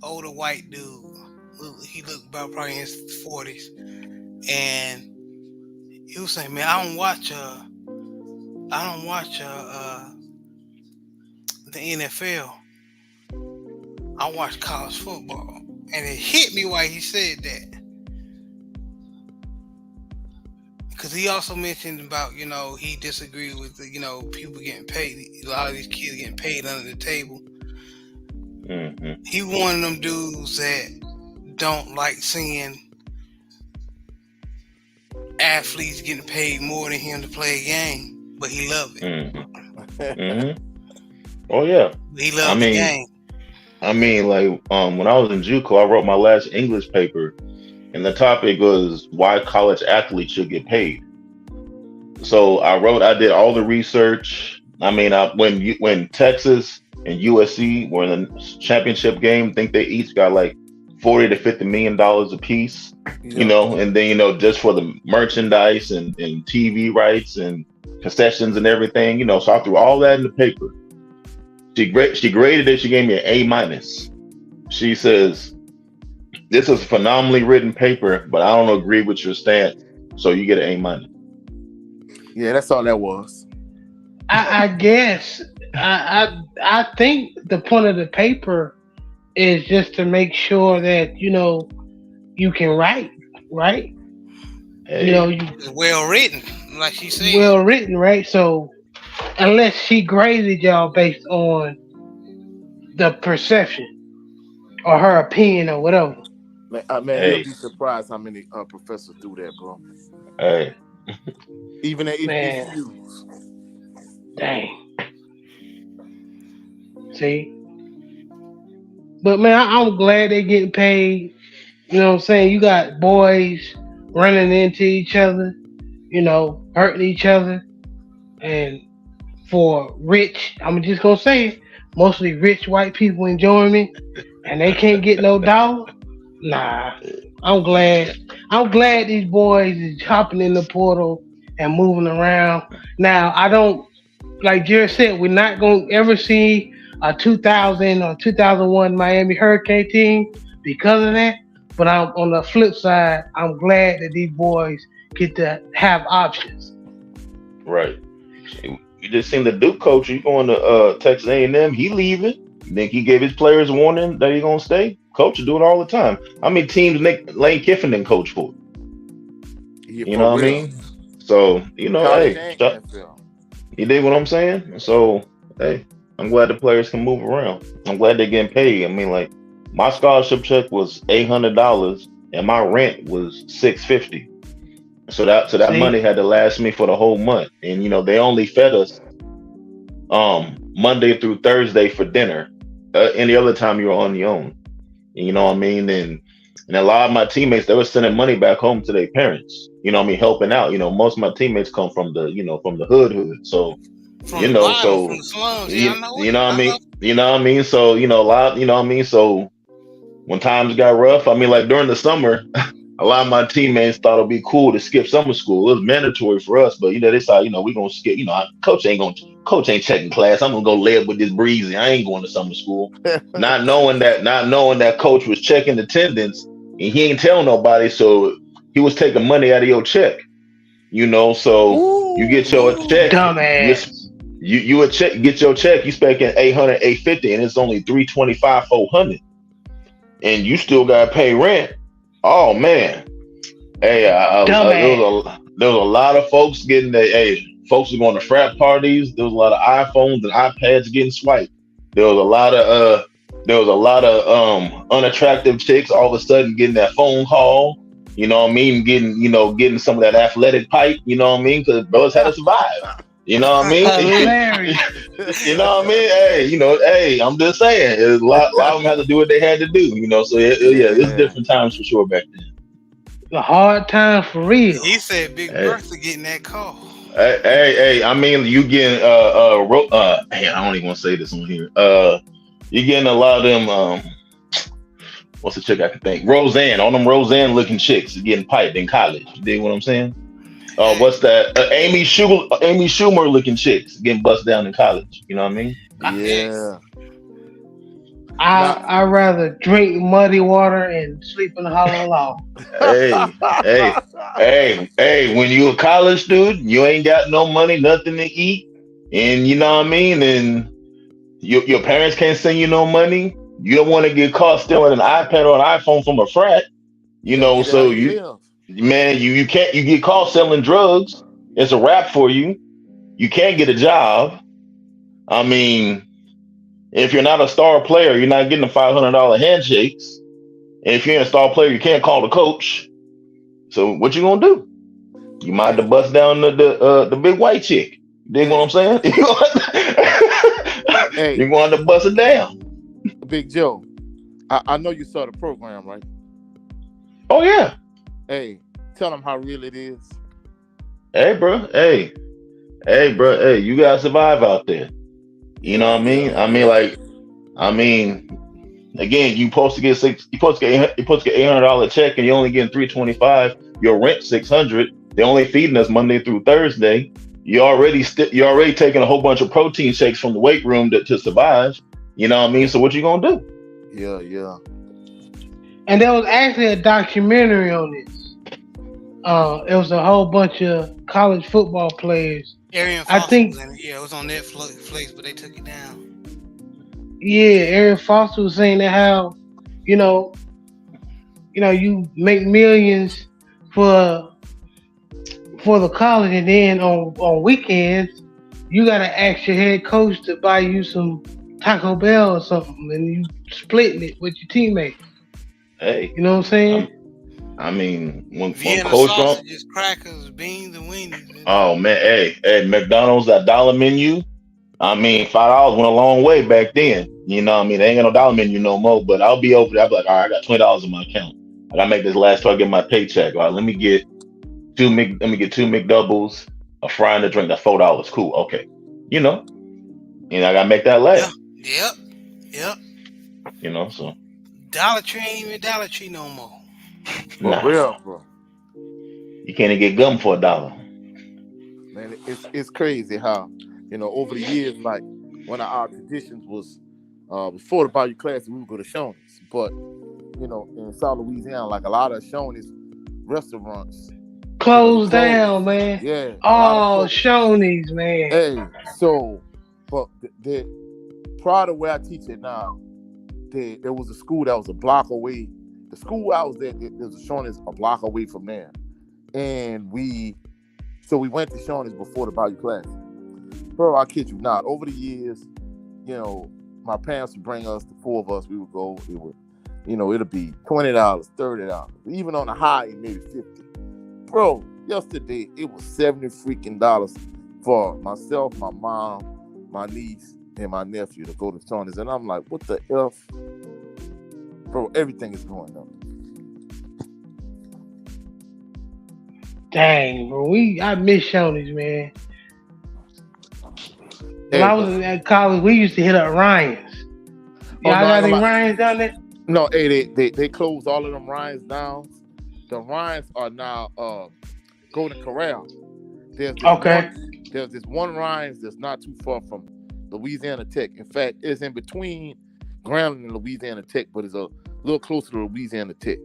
older white dude. He looked about probably in his 40s, and he was saying, "Man, I don't watch the NFL. I watch college football." And it hit me why he said that. Because he also mentioned about, he disagreed with, people getting paid. A lot of these kids getting paid under the table. Mm-hmm. He one of them dudes that don't like seeing athletes getting paid more than him to play a game, but he loved it. Mm-hmm. Mm-hmm. Oh yeah, He loved the game. I mean, like when I was in JUCO, I wrote my last English paper, and the topic was why college athletes should get paid. So I did all the research. I mean, when Texas and USC were in the championship game, I think they each got like $40 to $50 million a piece. Yeah. And then just for the merchandise and TV rights and concessions and everything. So I threw all that in the paper. She graded it. She gave me an A-. She says, "This is a phenomenally written paper, but I don't agree with your stance, so you get an A-." Yeah, that's all that was. I guess I think the point of the paper is just to make sure that you can write, right? Hey. It's well written, like she said. Well written, right? So unless she graded y'all based on the perception or her opinion or whatever. Man, Hey. you'll be surprised how many professors do that, bro. Hey. Even at Man. HBCUs. Dang. See? But man, I'm glad they getting paid. You know what I'm saying? You got boys running into each other, hurting each other. And for rich, I'm just gonna say it, mostly rich white people enjoying me, and they can't get no dollar. Nah, I'm glad these boys is hopping in the portal and moving around. Now, I don't, like Jared said, we're not gonna ever see a 2000 or 2001 Miami Hurricane team because of that. But I'm on the flip side, I'm glad that these boys get to have options. Right. You just seen the Duke coach. He going to Texas A&M. He leaving. You think he gave his players warning that he gonna stay? Coach do it all the time. How many teams Lane Kiffin didn't coach for? Yeah, You for know what I real. mean? So College hey, and NFL. you dig what I'm saying? So hey, I'm glad the players can move around. I'm glad they're getting paid. I mean, like my scholarship check was $800 and my rent was $650. So that money See, had to last me for the whole month. And they only fed us Monday through Thursday for dinner. Any other time you were on your own. You know what I mean? And a lot of my teammates, they were sending money back home to their parents. You know what I mean? Helping out. Most of my teammates come from from the hood. So From the bottom, from so the slums. Yeah, you, I know you it. know what I I mean? know. You know what I mean? So a lot. You know what I mean? So when times got rough, I mean, like during the summer, a lot of my teammates thought it'd be cool to skip summer school. It was mandatory for us, but they said, we gonna skip. Coach ain't checking class. I'm gonna go lay up with this breezy. I ain't going to summer school, not knowing that coach was checking attendance and he ain't tell nobody, so he was taking money out of your check. So you get your Ooh. check, dumbass. you a check, get your check, you spending 800, 850, and it's only 325, 400, and you still gotta pay rent. Oh man. Hey, Dumbass. there was a lot of folks getting folks were going to frat parties. There was a lot of iPhones and iPads getting swiped. There was a lot of unattractive chicks all of a sudden getting that phone call. You know what I mean? Getting some of that athletic pipe. You know what I mean? Because brothers had to survive. You know what I mean? Hilarious. You know what I mean? Hey, I'm just saying, a lot of them had to do what they had to do. So yeah, it's Yeah. different times for sure back then. A hard time for real. He said Big Hey. Bertha getting that call. Hey, I mean, you getting hey, I don't even want to say this on here. You getting a lot of them. What's the chick I can think? Roseanne, all them Roseanne looking chicks getting piped in college. You dig what I'm saying? Hey, What's that? Amy Schumer looking chicks getting bust down in college. You know what I mean? hey, Yeah. Now, I rather drink muddy water and sleep in the hollow log. Hey, hey, hey. When you a college student, you ain't got no money, nothing to eat, and you know what I mean, and your parents can't send you no money. You don't want to get caught stealing an iPad or an iPhone from a frat, you gotta get it how so you live. you can't, you get caught selling drugs. It's a wrap for you. You can't get a job. I mean, if you're not a star player, you're not getting the $500 handshakes. And if you're a star player, you can't call the coach. So what you gonna do? You might have to bust down the big white chick. You dig what I'm Hey, saying? hey, You're going to bust it down. Big Joe. I know you saw the program, right? Oh yeah. Hey, tell them how real it is. Hey, bro. Hey, bro. Hey, you gotta survive out there. You know Yeah, what I yeah, mean? I mean, yeah. like, I mean, again, you supposed to get $800 check, and you're only getting 325. Your rent 600. They're only feeding us Monday through Thursday. You're already taking a whole bunch of protein shakes from the weight room to survive. You know what I mean? So what you gonna do? Yeah, yeah. And there was actually a documentary on this. It was a whole bunch of college football players. Arian I Foster was think, in it. Yeah, it was on Netflix, but they took it down. yeah, Aaron Foster was saying that how, you know, you make millions for the college, and then on weekends you gotta ask your head coach to buy you some Taco Bell or something, and you splitting it with your teammates. Hey, You know what I'm saying? I'm, I mean, when Vienna Coach Trump, sausages, crackers, beans, and weenies. oh man, hey, McDonald's, that dollar menu. I mean, $5 went a long way back then. You know what I mean? They ain't got no dollar menu no more, but I'll be over there. I'll be like, all right, I got $20 in my account. I gotta make this last till I get my paycheck. All right, let me get two McDoubles, a fry and a drink. That's $4. Cool. Okay. You know, I gotta make that Yeah, last. yep, yep. So Dollar Tree ain't even Dollar Tree no more. For nah, real, bro. you can't even get gum for $1. Man, it's crazy how, over the years, like one of our traditions was before the Bayou Classic, we would go to Shoney's. But in South Louisiana, like a lot of Shoney's restaurants, they Closed closed. down, man. Yeah, a lot of Oh, folks. Shoney's, man. Hey, so, but prior to where I teach it now, there was a school that was a block away. The school I was at, there was a Shoney's a block away from there, and we went to Shoney's before the Bayou Classic. Bro, I kid you not. Over the years, my parents would bring us, the four of us, we would go. It would, it'll be $20, $30, even on the high end, maybe 50. Bro, yesterday it was 70 freaking dollars for myself, my mom, my niece, and my nephew to go to Shoney's, and I'm like, what the f, bro? Everything is going up. Dang, bro. I miss Shoney's, man. When Hey, I but was at college, we used to hit up Ryan's. oh Y'all no, I got ain't any gonna lie. Ryan's down there? No, hey, they closed all of them Ryans down. The Ryans are now Golden Corral. There's this Okay. one. There's this one Ryan's that's not too far from Louisiana Tech. In fact, it's in between Grambling and Louisiana Tech, but it's a little closer to Louisiana Tech.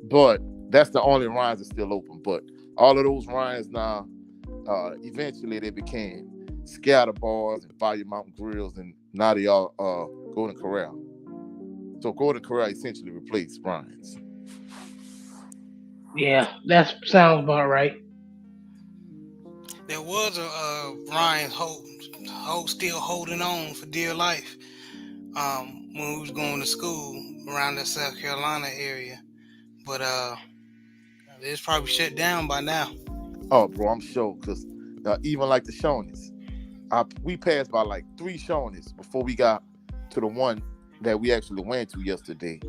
But that's the only Ryan's that's still open. But all of those Ryan's now, eventually they became Scatter Bars and Fire Mountain Grills, and now they are Golden Corral. So Golden Corral essentially replaced Ryan's. Yeah, that sounds about right. There was a Ryan Hope still holding on for dear life. When we was going to school around the South Carolina area, but it's probably shut down by now. Oh, bro, I'm sure because even like the Shoney's, we passed by like three Shoney's before we got to the one that we actually went to yesterday.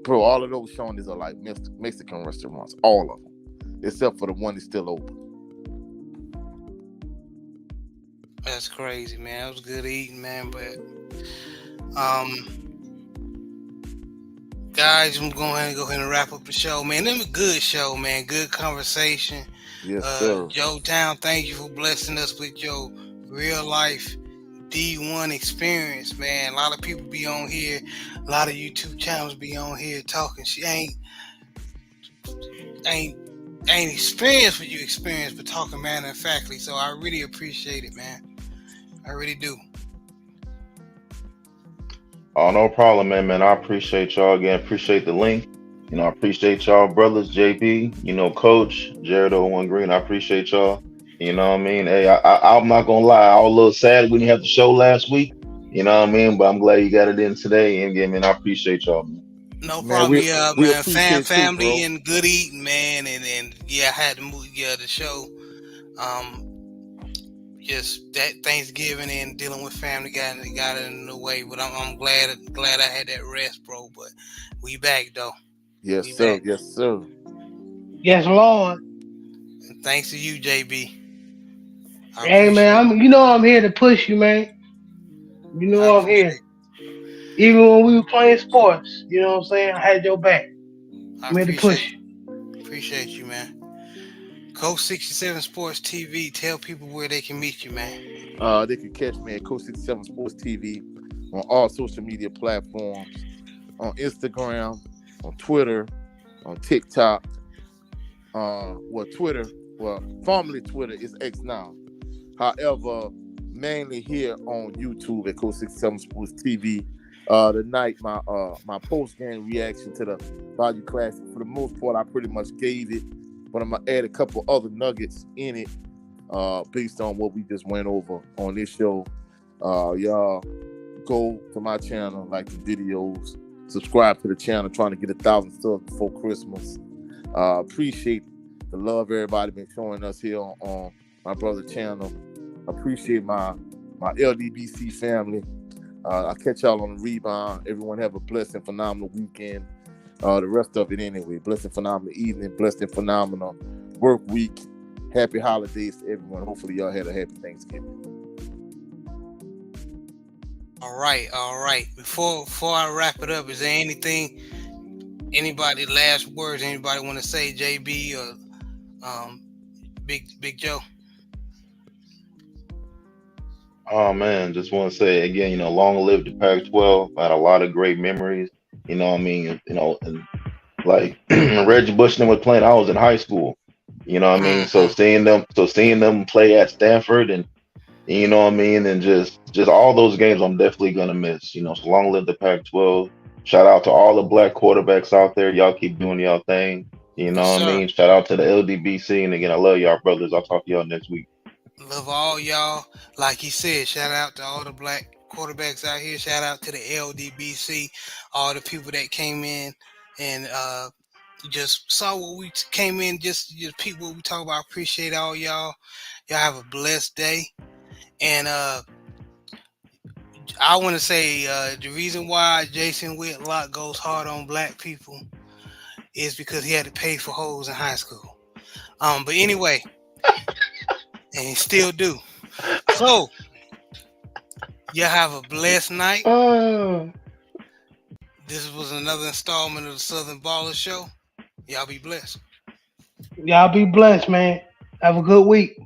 Bro, all of those Shoney's are like Mexican restaurants, all of them, except for the one that's still open. That's crazy, man. It was good eating, man. But guys, I'm going to go ahead and wrap up the show, man. It was a good show, man. Good conversation. Yes, sir. Joe Town, thank you for blessing us with your real life D1 experience, man. A lot of people be on here, a lot of YouTube channels be on here talking. She ain't experienced what you experienced, but talking matter of factly. So I really appreciate it, man. I really do. Oh, no problem, man. I appreciate y'all again. Appreciate the link. I appreciate y'all, brothers, JB, Coach, Jared 01 Green. I appreciate y'all. You know what I mean? Hey, I'm not gonna lie, I was a little sad we didn't have the show last week. You know what I mean? But I'm glad you got it in today. And again, man, I appreciate y'all, man. No Man, problem, we man. appreciate you, bro. Family and good eating, man. And yeah, I had to move the show. Just that Thanksgiving and dealing with family got it in the way. But I'm glad I had that rest, bro. But we back though. Yes, We sir. back. Yes, sir. Yes, Lord. And thanks to you, JB. I Hey, man, appreciate I'm here to push you, man. You I know I'm here. appreciate Even when we were playing sports, you know what I'm saying? I had your back. I I'm here to push appreciate you, man. Coach 67 Sports TV. Tell people where they can meet you, man. They can catch me at Coach 67 Sports TV on all social media platforms, on Instagram, on Twitter, on TikTok. Twitter, formerly Twitter is X now. However, mainly here on YouTube at Coach 67 Sports TV. Tonight, my post game reaction to the Bayou Classic. For the most part, I pretty much gave it, but I'm gonna add a couple other nuggets in it, based on what we just went over on this show. Y'all go to my channel, like the videos, subscribe to the channel. Trying to get 1,000 subs before Christmas. Appreciate the love everybody been showing us here on my brother channel. Appreciate my LDBC family. I'll catch y'all on the rebound. Everyone have a blessed and phenomenal weekend. The rest of it anyway. Blessed and phenomenal evening. Blessed and phenomenal work week. Happy holidays to everyone. Hopefully y'all had a happy Thanksgiving. All right. Before I wrap it up, is there anybody last words? Anybody want to say, JB or Big Joe? Oh man, just want to say again, long live the Pac-12. I had a lot of great memories. You know what I mean? And like Reggie Bush and them was playing. I was in high school. You know what I mean? So Mm-hmm. seeing them play at Stanford and you know what I mean, and just all those games, I'm definitely gonna miss. So long live the Pac-12. Shout out to all the black quarterbacks out there. Y'all keep doing y'all thing. You Yes, know what I sir. mean? Shout out to the LDBC, and again, I love y'all brothers. I'll talk to y'all next week. Love all y'all. Like he said, shout out to all the black quarterbacks out here. Shout out to the LDBC, all the people that came in and just saw what we came in. Just people what we talk about. Appreciate all y'all. Y'all have a blessed day. And I want to say the reason why Jason Whitlock goes hard on black people is because he had to pay for hoes in high school. But anyway, and he still do. So y'all have a blessed night. Uh, This was another installment of the Southern Baller Show. Y'all be blessed. Y'all be blessed, man. Have a good week.